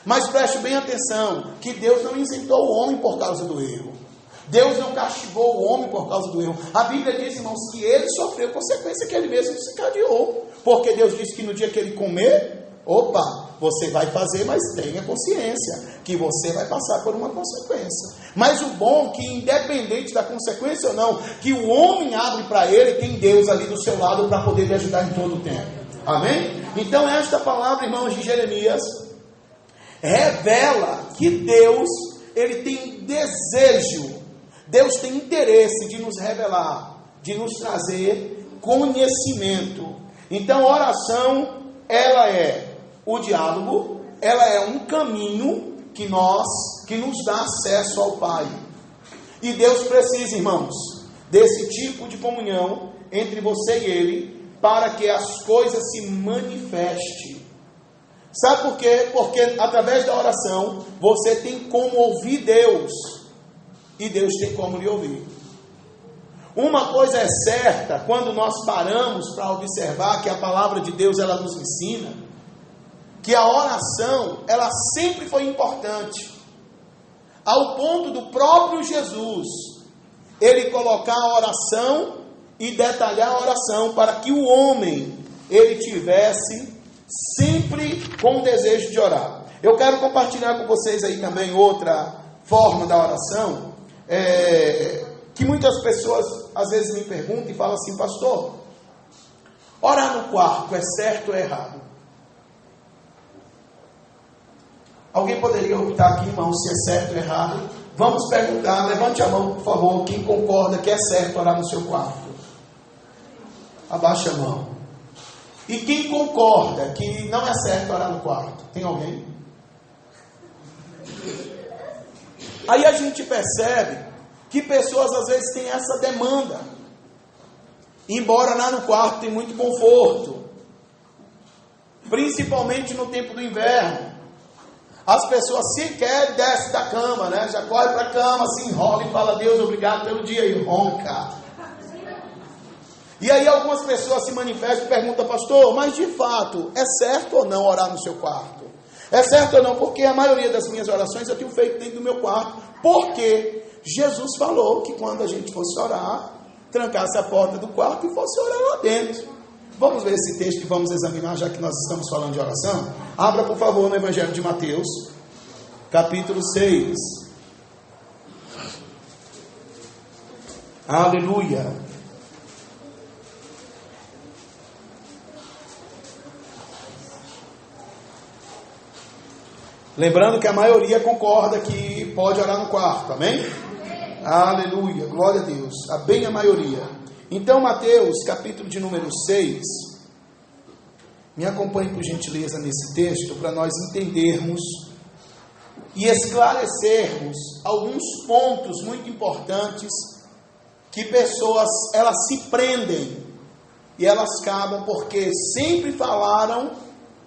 Mas preste bem atenção, que Deus não isentou o homem por causa do erro. Deus não castigou o homem por causa do erro. A Bíblia diz, irmãos, que ele sofreu consequência que ele mesmo se encadeou. Porque Deus disse que no dia que ele comer, opa, você vai fazer, mas tenha consciência que você vai passar por uma consequência. Mas o bom é que, independente da consequência ou não, que o homem abre para ele, tem Deus ali do seu lado para poder lhe ajudar em todo o tempo. Amém? Então esta palavra, irmãos, de Jeremias revela que Deus, ele tem desejo, Deus tem interesse de nos revelar, de nos trazer conhecimento. Então a oração, ela é o diálogo, ela é um caminho que nos dá acesso ao Pai. E Deus precisa, irmãos, desse tipo de comunhão entre você e Ele, para que as coisas se manifestem. Sabe por quê? Porque através da oração, você tem como ouvir Deus, e Deus tem como lhe ouvir. Uma coisa é certa, quando nós paramos para observar que a palavra de Deus, ela nos ensina, que a oração, ela sempre foi importante, ao ponto do próprio Jesus, ele colocar a oração e detalhar a oração, para que o homem, ele tivesse sempre com o desejo de orar. Eu quero compartilhar com vocês aí também outra forma da oração, que muitas pessoas às vezes me perguntam e falam assim: pastor, orar no quarto é certo ou errado? Alguém poderia optar aqui, irmão, se é certo ou errado? Vamos perguntar, levante a mão, por favor, quem concorda que é certo orar no seu quarto. Abaixa a mão. E quem concorda que não é certo orar no quarto? Tem alguém? Aí a gente percebe que pessoas às vezes têm essa demanda. Embora lá no quarto tem muito conforto, principalmente no tempo do inverno. As pessoas sequer descem da cama, né? Já corre para a cama, se enrola e fala: Deus, obrigado pelo dia, e ronca. E aí algumas pessoas se manifestam e perguntam: pastor, mas de fato, é certo ou não orar no seu quarto? É certo ou não? Porque a maioria das minhas orações eu tenho feito dentro do meu quarto. Porque Jesus falou que quando a gente fosse orar, trancasse a porta do quarto e fosse orar lá dentro. Vamos ver esse texto e vamos examinar, já que nós estamos falando de oração. Abra, por favor, no Evangelho de Mateus, capítulo 6. Aleluia. Lembrando que a maioria concorda que pode orar no quarto, amém? Aleluia, glória a Deus, a bem a maioria. Então, Mateus, capítulo de número 6, me acompanhe por gentileza nesse texto, para nós entendermos e esclarecermos alguns pontos muito importantes, que pessoas, elas se prendem, e elas acabam porque sempre falaram,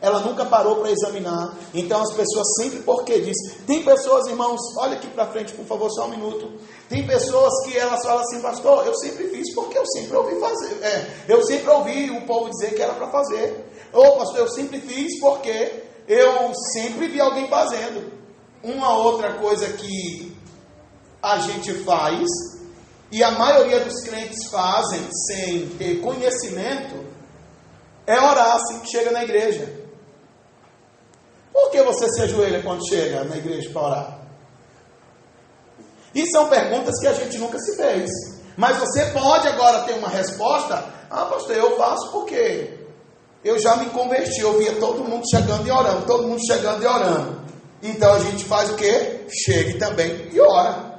ela nunca parou para examinar. Então as pessoas sempre porque diz. Tem pessoas, irmãos, olha aqui para frente, por favor, só um minuto. Tem pessoas que elas falam assim: pastor, eu sempre fiz porque eu sempre ouvi fazer. Eu sempre ouvi o povo dizer que era para fazer. Ou pastor, eu sempre fiz porque eu sempre vi alguém fazendo. Uma outra coisa que a gente faz, e a maioria dos crentes fazem sem ter conhecimento, é orar assim que chega na igreja. Por que você se ajoelha quando chega na igreja para orar? E são perguntas que a gente nunca se fez. Mas você pode agora ter uma resposta. Ah, pastor, eu faço porque eu já me converti. Eu via todo mundo chegando e orando. Todo mundo chegando e orando. Então a gente faz o quê? Chega também e ora.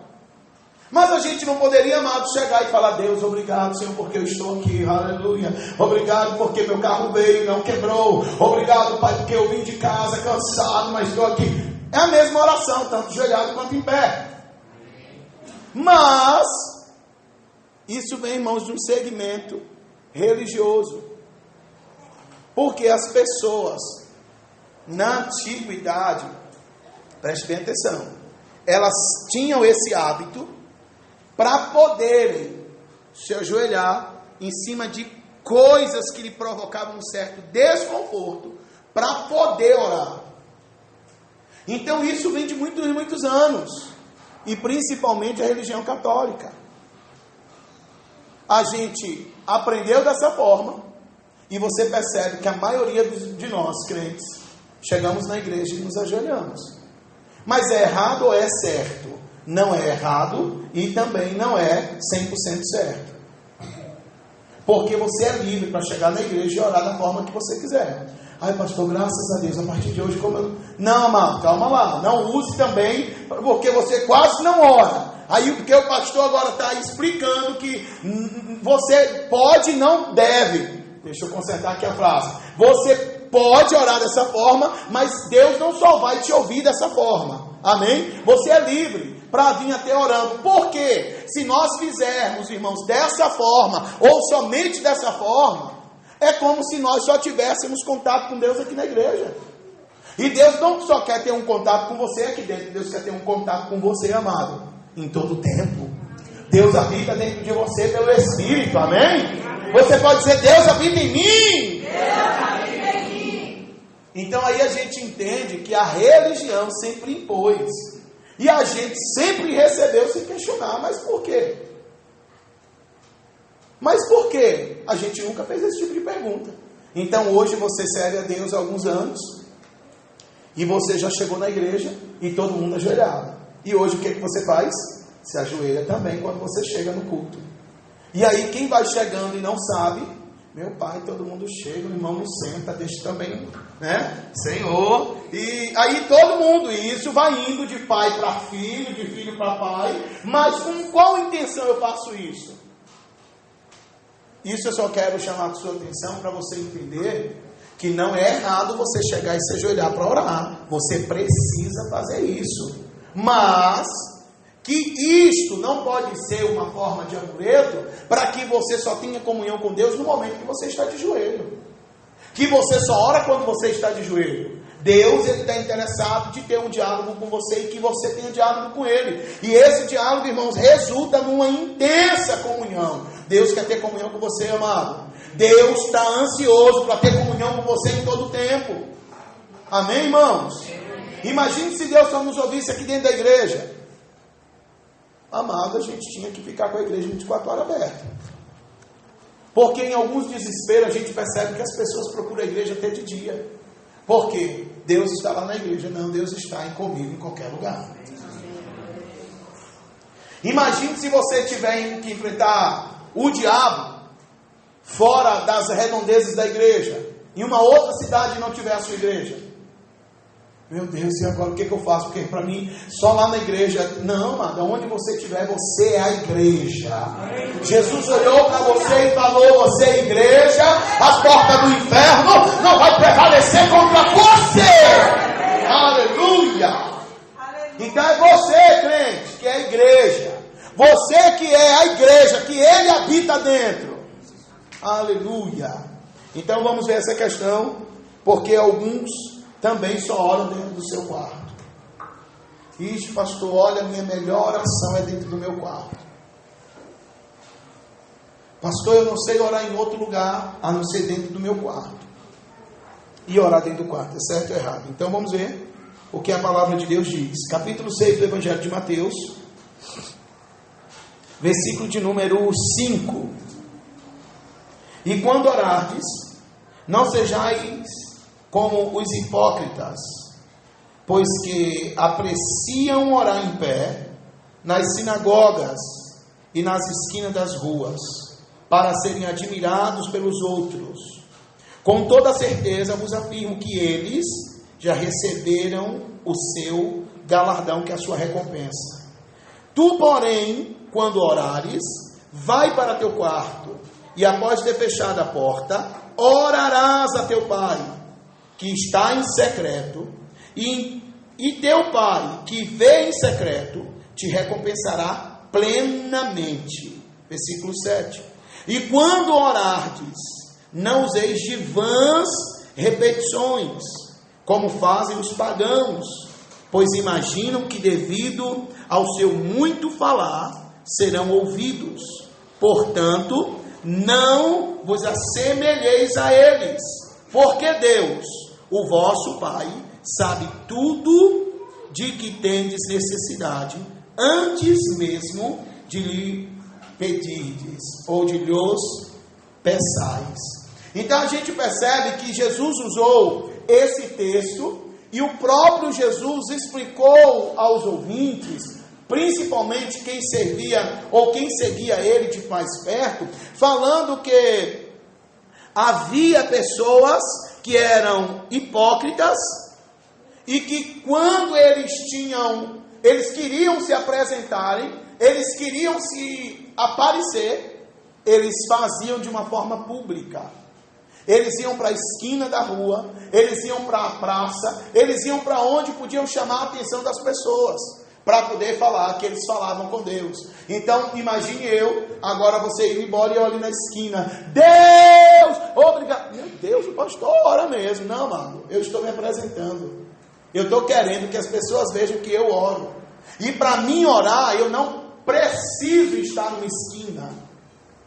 Mas a gente não poderia, amado, chegar e falar: Deus, obrigado, Senhor, porque eu estou aqui, aleluia. Obrigado porque meu carro veio e não quebrou. Obrigado, Pai, porque eu vim de casa cansado, mas estou aqui. É a mesma oração, tanto ajoelhado quanto em pé. Mas isso vem, irmãos, de um segmento religioso. Porque as pessoas, na antiguidade, preste bem atenção, elas tinham esse hábito para poderem se ajoelhar em cima de coisas que lhe provocavam um certo desconforto, para poder orar. Então isso vem de muitos anos, e principalmente a religião católica. A gente aprendeu dessa forma, e você percebe que a maioria de nós, crentes, chegamos na igreja e nos ajoelhamos. Mas é errado ou é certo? Não é errado e também não é 100% certo. Porque você é livre para chegar na igreja e orar da forma que você quiser. Ai, pastor, graças a Deus, a partir de hoje, como eu... Não, amado, calma lá. Não use também, porque você quase não ora. Aí, porque o pastor agora está explicando que você pode e não deve. Deixa eu consertar aqui a frase. Você pode orar dessa forma, mas Deus não só vai te ouvir dessa forma. Amém? Você é livre para vir até orando. Por quê? Se nós fizermos, irmãos, dessa forma, ou somente dessa forma, é como se nós só tivéssemos contato com Deus aqui na igreja. E Deus não só quer ter um contato com você aqui dentro, Deus quer ter um contato com você, amado, em todo o tempo. Deus habita dentro de você pelo Espírito, amém? Você pode dizer: Deus habita em mim. Deus habita em mim. Então aí a gente entende que a religião sempre impôs. E a gente sempre recebeu sem questionar. Mas por quê? Mas por quê? A gente nunca fez esse tipo de pergunta. Então hoje você serve a Deus há alguns anos, e você já chegou na igreja e todo mundo ajoelhado. E hoje o que você faz? Se ajoelha também quando você chega no culto. E aí quem vai chegando e não sabe: meu pai, todo mundo chega, o irmão não senta, deixa também, né? Senhor. E aí todo mundo, e isso vai indo de pai para filho, de filho para pai. Mas com qual intenção eu faço isso? Isso eu só quero chamar a sua atenção para você entender que não é errado você chegar e se ajoelhar para orar. Você precisa fazer isso. Mas que isto não pode ser uma forma de amuleto para que você só tenha comunhão com Deus no momento que você está de joelho. Que você só ora quando você está de joelho. Deus, Ele está interessado de ter um diálogo com você e que você tenha diálogo com Ele. E esse diálogo, irmãos, resulta numa intensa comunhão. Deus quer ter comunhão com você, amado. Deus está ansioso para ter comunhão com você em todo o tempo. Amém, irmãos? Imagine se Deus só nos ouvisse aqui dentro da igreja. Amado, a gente tinha que ficar com a igreja 24 horas aberta. Porque em alguns desesperos a gente percebe que as pessoas procuram a igreja até de dia. Por quê? Deus está lá na igreja. Não, Deus está comigo em qualquer lugar. Imagine se você tiver que enfrentar o diabo fora das redondezas da igreja, em uma outra cidade não tiver a sua igreja. Meu Deus, e agora o que eu faço? Porque para mim, só lá na igreja. Não, amado, onde você estiver, você é a igreja. Jesus olhou para você e falou: você é a igreja, as portas do inferno não vai prevalecer contra você. Aleluia. Então é você, crente, que é a igreja. Você que é a igreja, que Ele habita dentro. Aleluia. Então vamos ver essa questão, porque alguns também só oram dentro do seu quarto. Ixi, pastor, olha, minha melhor oração é dentro do meu quarto. Pastor, eu não sei orar em outro lugar, a não ser dentro do meu quarto. E orar dentro do quarto, é certo ou errado? Então vamos ver o que a palavra de Deus diz. Capítulo 6 do Evangelho de Mateus, versículo de número 5. E quando orardes, não sejais como os hipócritas, pois que apreciam orar em pé nas sinagogas e nas esquinas das ruas, para serem admirados pelos outros. Com toda certeza vos afirmo que eles já receberam o seu galardão, que é a sua recompensa. Tu, porém, quando orares, vai para teu quarto, e após ter fechado a porta, orarás a teu pai, que está em secreto, e teu pai, que vê em secreto, te recompensará plenamente. Versículo 7. E quando orardes, não useis de vãs repetições, como fazem os pagãos, pois imaginam que devido ao seu muito falar, serão ouvidos. Portanto, não vos assemelheis a eles, porque Deus, o vosso Pai, sabe tudo de que tendes necessidade, antes mesmo de lhe pedirdes, ou de lhos peçais. Então a gente percebe que Jesus usou esse texto, e o próprio Jesus explicou aos ouvintes, principalmente quem servia, ou quem seguia ele de mais perto, falando que havia pessoas que eram hipócritas, e que quando eles queriam se apresentarem, eles queriam se aparecer, eles faziam de uma forma pública. Eles iam para a esquina da rua, eles iam para a praça, eles iam para onde podiam chamar a atenção das pessoas, para poder falar que eles falavam com Deus. Então, imagine eu, agora você ir embora e eu ali na esquina: Deus, obrigado. Meu Deus, o pastor ora mesmo. Não, mano, eu estou me apresentando. Eu estou querendo que as pessoas vejam que eu oro. E para mim orar, eu não preciso estar numa esquina.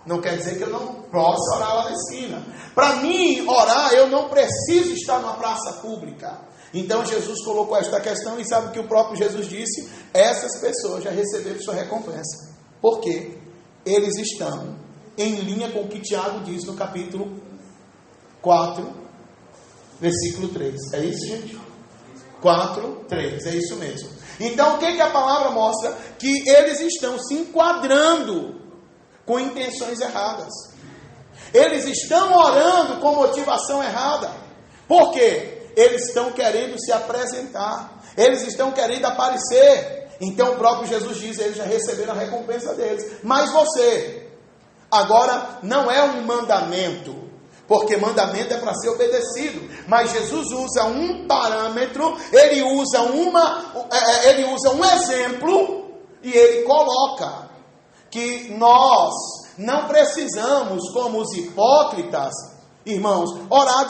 Não quer dizer que eu não possa orar lá na esquina. Para mim orar, eu não preciso estar numa praça pública. Então Jesus colocou esta questão, e sabe o que o próprio Jesus disse? Essas pessoas já receberam sua recompensa. Por quê? Eles estão em linha com o que Tiago diz no capítulo 4, versículo 3. É isso, gente? 4, 3, é isso mesmo. Então o que a palavra mostra? Que eles estão se enquadrando com intenções erradas. Eles estão orando com motivação errada. Por quê? Eles estão querendo se apresentar, eles estão querendo aparecer. Então o próprio Jesus diz: eles já receberam a recompensa deles. Mas você, agora não é um mandamento, porque mandamento é para ser obedecido, mas Jesus usa um parâmetro, ele usa um exemplo, e ele coloca que nós não precisamos, como os hipócritas, irmãos, orar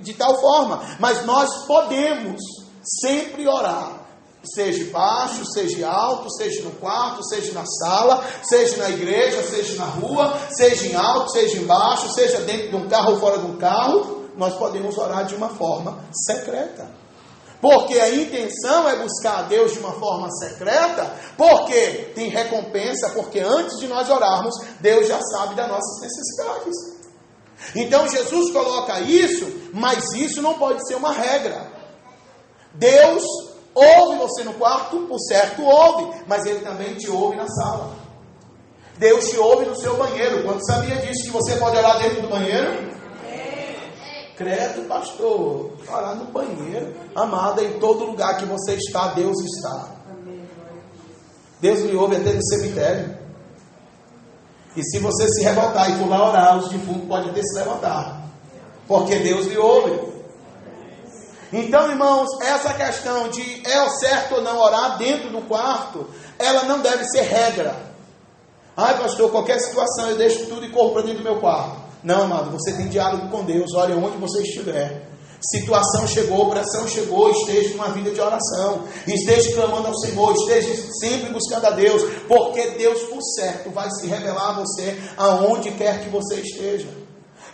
de tal forma, mas nós podemos sempre orar, seja baixo, seja alto, seja no quarto, seja na sala, seja na igreja, seja na rua, seja em alto, seja embaixo, seja dentro de um carro ou fora de um carro. Nós podemos orar de uma forma secreta. Porque a intenção é buscar a Deus de uma forma secreta, porque tem recompensa, porque antes de nós orarmos, Deus já sabe das nossas necessidades. Então Jesus coloca isso, mas isso não pode ser uma regra. Deus ouve você no quarto, por certo ouve, mas Ele também te ouve na sala. Deus te ouve no seu banheiro. Quando sabia disso, que você pode orar dentro do banheiro? Credo, pastor, orar no banheiro. Amada, em todo lugar que você está, Deus está. Deus lhe ouve até no cemitério. E se você se revoltar e for lá orar, os defuntos podem até se levantar, porque Deus lhe ouve. Então, irmãos, essa questão de é o certo ou não orar dentro do quarto, ela não deve ser regra. Ai, pastor, qualquer situação eu deixo tudo e corro para dentro do meu quarto. Não, amado, você tem diálogo com Deus. Olha, onde você estiver, situação chegou, pressão chegou, esteja numa vida de oração, esteja clamando ao Senhor, esteja sempre buscando a Deus, porque Deus, por certo, vai se revelar a você aonde quer que você esteja.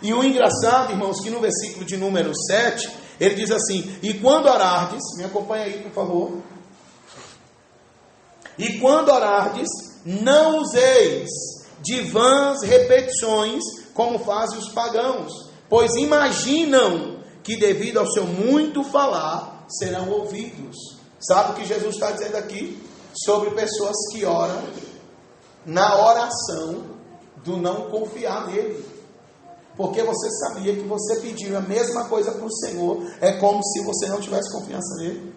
E o engraçado, irmãos, que no versículo de número 7, ele diz assim: e quando orardes, me acompanha aí, por favor. E quando orardes, não useis de vãs repetições, como fazem os pagãos, pois imaginam que devido ao seu muito falar, serão ouvidos. Sabe o que Jesus está dizendo aqui? Sobre pessoas que oram na oração do não confiar nele. Porque você sabia que você pediu a mesma coisa para o Senhor, é como se você não tivesse confiança nele.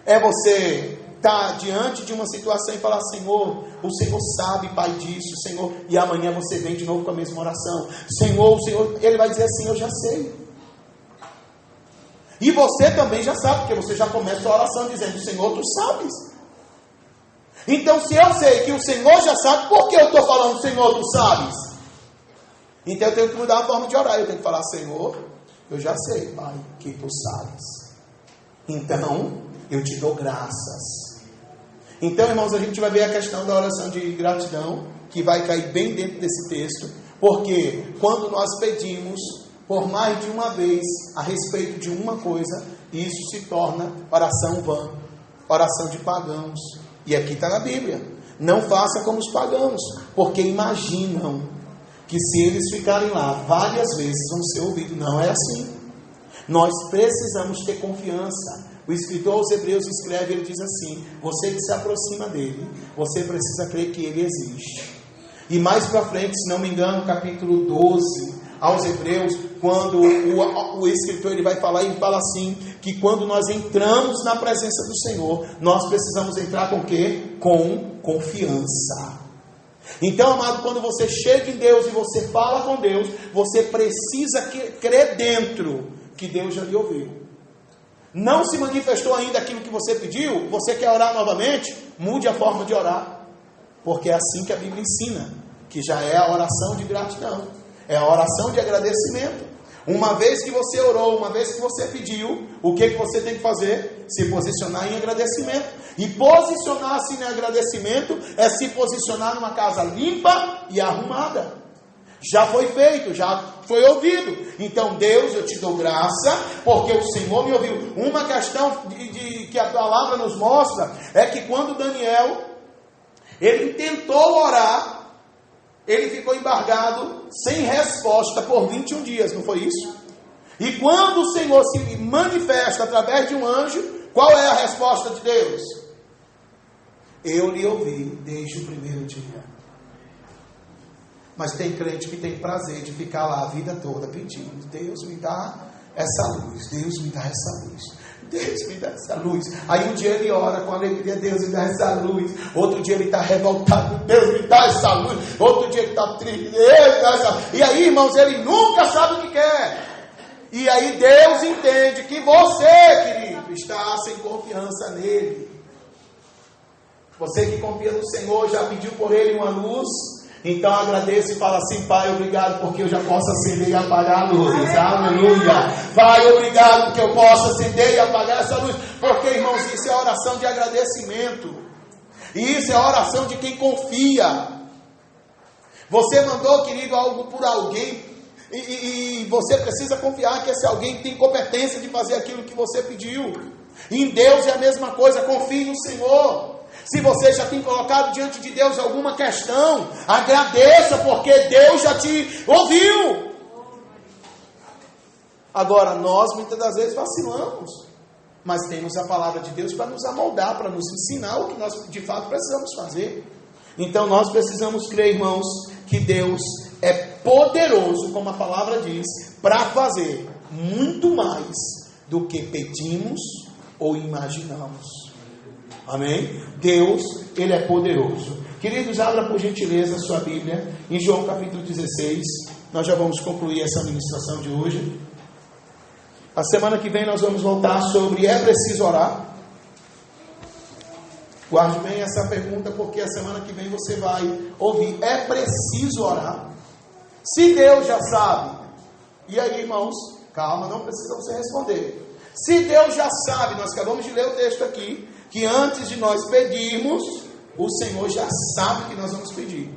É você estar diante de uma situação e falar: Senhor, o Senhor sabe, Pai, disso, Senhor, e amanhã você vem de novo com a mesma oração. Senhor, o Senhor, Ele vai dizer assim: eu já sei. E você também já sabe, porque você já começa a oração dizendo: Senhor, tu sabes. Então, se eu sei que o Senhor já sabe, por que eu estou falando: Senhor, tu sabes? Então eu tenho que mudar a forma de orar. Eu tenho que falar: Senhor, eu já sei, Pai, que tu sabes. Então, eu te dou graças. Então, irmãos, a gente vai ver a questão da oração de gratidão, que vai cair bem dentro desse texto. Porque quando nós pedimos por mais de uma vez a respeito de uma coisa, isso se torna oração vã, oração de pagãos. E aqui está na Bíblia: não faça como os pagãos, porque imaginam que se eles ficarem lá várias vezes vão ser ouvidos. Não é assim. Nós precisamos ter confiança. O escritor aos Hebreus escreve, ele diz assim: você que se aproxima dele, você precisa crer que ele existe. E mais para frente, se não me engano, capítulo 12 aos Hebreus, quando o escritor ele vai falar, ele fala assim, que quando nós entramos na presença do Senhor, nós precisamos entrar com o quê? Com confiança. Então, amado, quando você chega em Deus e você fala com Deus, você precisa crer dentro que Deus já lhe ouviu. Não se manifestou ainda aquilo que você pediu, você quer orar novamente? Mude a forma de orar, porque é assim que a Bíblia ensina, que já é a oração de gratidão, é a oração de agradecimento. Uma vez que você orou, uma vez que você pediu, o que você tem que fazer? Se posicionar em agradecimento. E posicionar-se em agradecimento é se posicionar numa casa limpa e arrumada. Já foi feito, já foi ouvido. Então, Deus, eu te dou graça, porque o Senhor me ouviu. Uma questão que a palavra nos mostra é que quando Daniel, ele tentou orar, ele ficou embargado sem resposta por 21 dias, não foi isso? E quando o Senhor se manifesta através de um anjo, qual é a resposta de Deus? Eu lhe ouvi desde o primeiro dia. Mas tem crente que tem prazer de ficar lá a vida toda pedindo: Deus me dá essa luz, Deus me dá essa luz, Deus me dá essa luz. Aí um dia ele ora com alegria: Deus me dá essa luz. Outro dia ele está revoltado: Deus me dá essa luz. Outro dia ele está triste: Deus me dá essa luz. E aí, irmãos, ele nunca sabe o que quer. E aí Deus entende que você, querido, está sem confiança nele. Você que confia no Senhor, já pediu por ele uma luz? Então agradeça e fala assim: Pai, obrigado porque eu já posso acender e apagar a luz. Aleluia. Pai, obrigado porque eu posso acender e apagar essa luz. Porque, irmãos, isso é oração de agradecimento. E isso é oração de quem confia. Você mandou, querido, algo por alguém. E você precisa confiar que esse alguém tem competência de fazer aquilo que você pediu. Em Deus é a mesma coisa, confie no Senhor. Se você já tem colocado diante de Deus alguma questão, agradeça, porque Deus já te ouviu. Agora, nós muitas das vezes vacilamos, mas temos a palavra de Deus para nos amoldar, para nos ensinar o que nós de fato precisamos fazer. Então nós precisamos crer, irmãos, que Deus é poderoso, como a palavra diz, para fazer muito mais do que pedimos ou imaginamos. Amém? Deus, Ele é poderoso. Queridos, abra por gentileza a sua Bíblia em João capítulo 16. Nós já vamos concluir essa ministração de hoje. A semana que vem nós vamos voltar sobre é preciso orar. Guarde bem essa pergunta, porque a semana que vem você vai ouvir, é preciso orar? Se Deus já sabe, e aí, irmãos, calma, não precisa você responder. Se Deus já sabe, nós acabamos de ler o texto aqui, que antes de nós pedirmos, o Senhor já sabe que nós vamos pedir.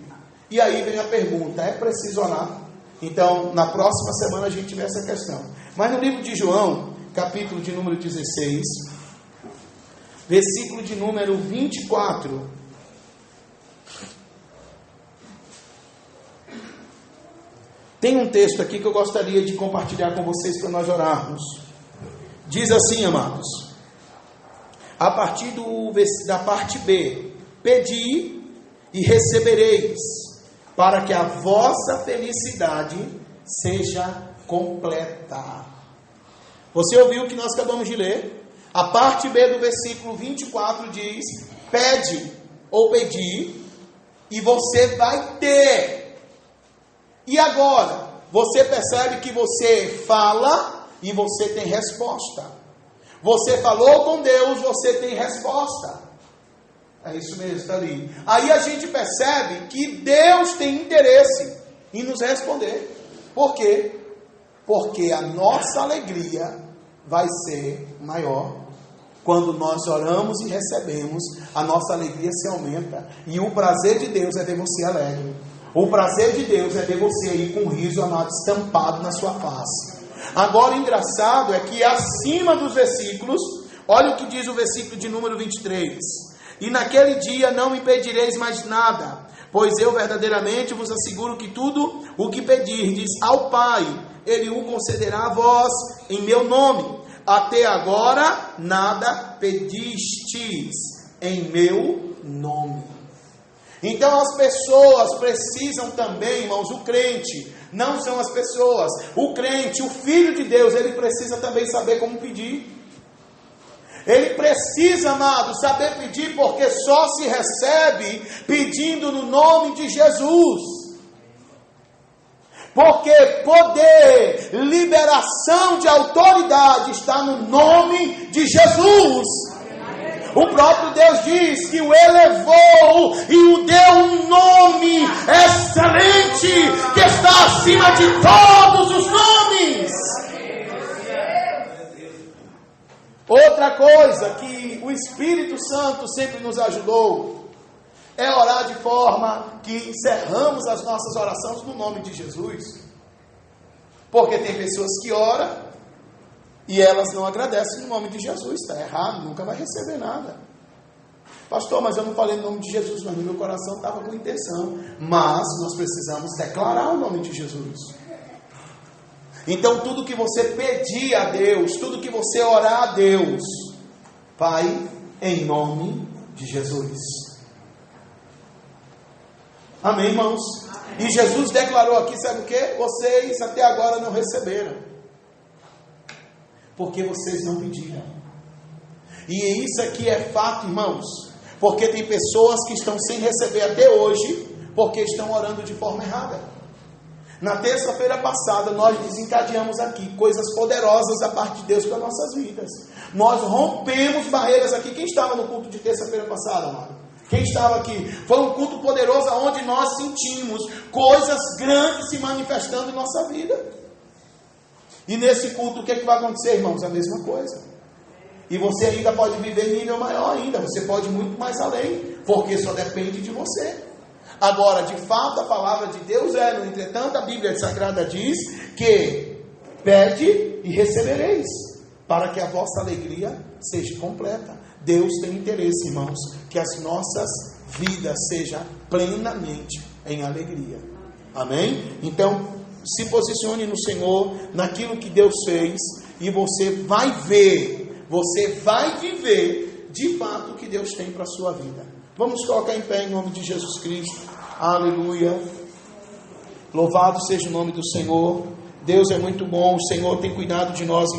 E aí vem a pergunta, é preciso orar? Então, na próxima semana a gente vê essa questão. Mas no livro de João, capítulo de número 16, versículo de número 24, tem um texto aqui que eu gostaria de compartilhar com vocês para nós orarmos. Diz assim, amados, a partir da parte B: pedi e recebereis, para que a vossa felicidade seja completa. Você ouviu o que nós acabamos de ler? A parte B do versículo 24 diz: pede ou pedir, e você vai ter. E agora, você percebe que você fala e você tem resposta. Você falou com Deus, você tem resposta. É isso mesmo, está ali. Aí a gente percebe que Deus tem interesse em nos responder. Por quê? Porque a nossa alegria vai ser maior. Quando nós oramos e recebemos, a nossa alegria se aumenta. E o prazer de Deus é ver você alegre. O prazer de Deus é ver você aí com um riso, amado, estampado na sua face. Agora, o engraçado é que acima dos versículos, olha o que diz o versículo de número 23. E naquele dia não me pedireis mais nada, pois eu verdadeiramente vos asseguro que tudo o que pedirdes ao Pai, Ele o concederá a vós em meu nome. Até agora nada pedistes em meu nome. Então as pessoas precisam também, irmãos, o crente, não são as pessoas, o crente, o Filho de Deus, ele precisa também saber como pedir. Ele precisa, amado, saber pedir, porque só se recebe pedindo no nome de Jesus. Porque poder, liberação de autoridade está no nome de Jesus. O próprio Deus diz que o elevou e o deu um nome excelente, que está acima de todos os nomes. Outra coisa que o Espírito Santo sempre nos ajudou é orar de forma que encerramos as nossas orações no nome de Jesus. Porque tem pessoas que oram e elas não agradecem no nome de Jesus. Está errado, nunca vai receber nada. Pastor, mas eu não falei no nome de Jesus, mas no meu coração estava com intenção. Mas nós precisamos declarar o nome de Jesus. Então tudo que você pedir a Deus, tudo que você orar a Deus, Pai, em nome de Jesus. Amém, irmãos? Amém. E Jesus declarou aqui, sabe o que? Vocês até agora não receberam, porque vocês não pediram. E isso aqui é fato, irmãos, porque tem pessoas que estão sem receber até hoje, porque estão orando de forma errada. Na terça-feira passada, nós desencadeamos aqui coisas poderosas da parte de Deus para nossas vidas. Nós rompemos barreiras aqui. Quem estava no culto de terça-feira passada, amado? Quem estava aqui? Foi um culto poderoso onde nós sentimos coisas grandes se manifestando em nossa vida. E nesse culto, o que é que vai acontecer, irmãos? A mesma coisa. E você ainda pode viver nível maior ainda. Você pode ir muito mais além, porque só depende de você. Agora, de fato, a palavra de Deus no entretanto, a Bíblia Sagrada diz que pede e recebereis, para que a vossa alegria seja completa. Deus tem interesse, irmãos, que as nossas vidas sejam plenamente em alegria. Amém? Então, se posicione no Senhor, naquilo que Deus fez, e você vai ver, você vai viver de fato o que Deus tem para a sua vida. Vamos colocar em pé em nome de Jesus Cristo. Aleluia. Louvado seja o nome do Senhor. Deus é muito bom, o Senhor tem cuidado de nós.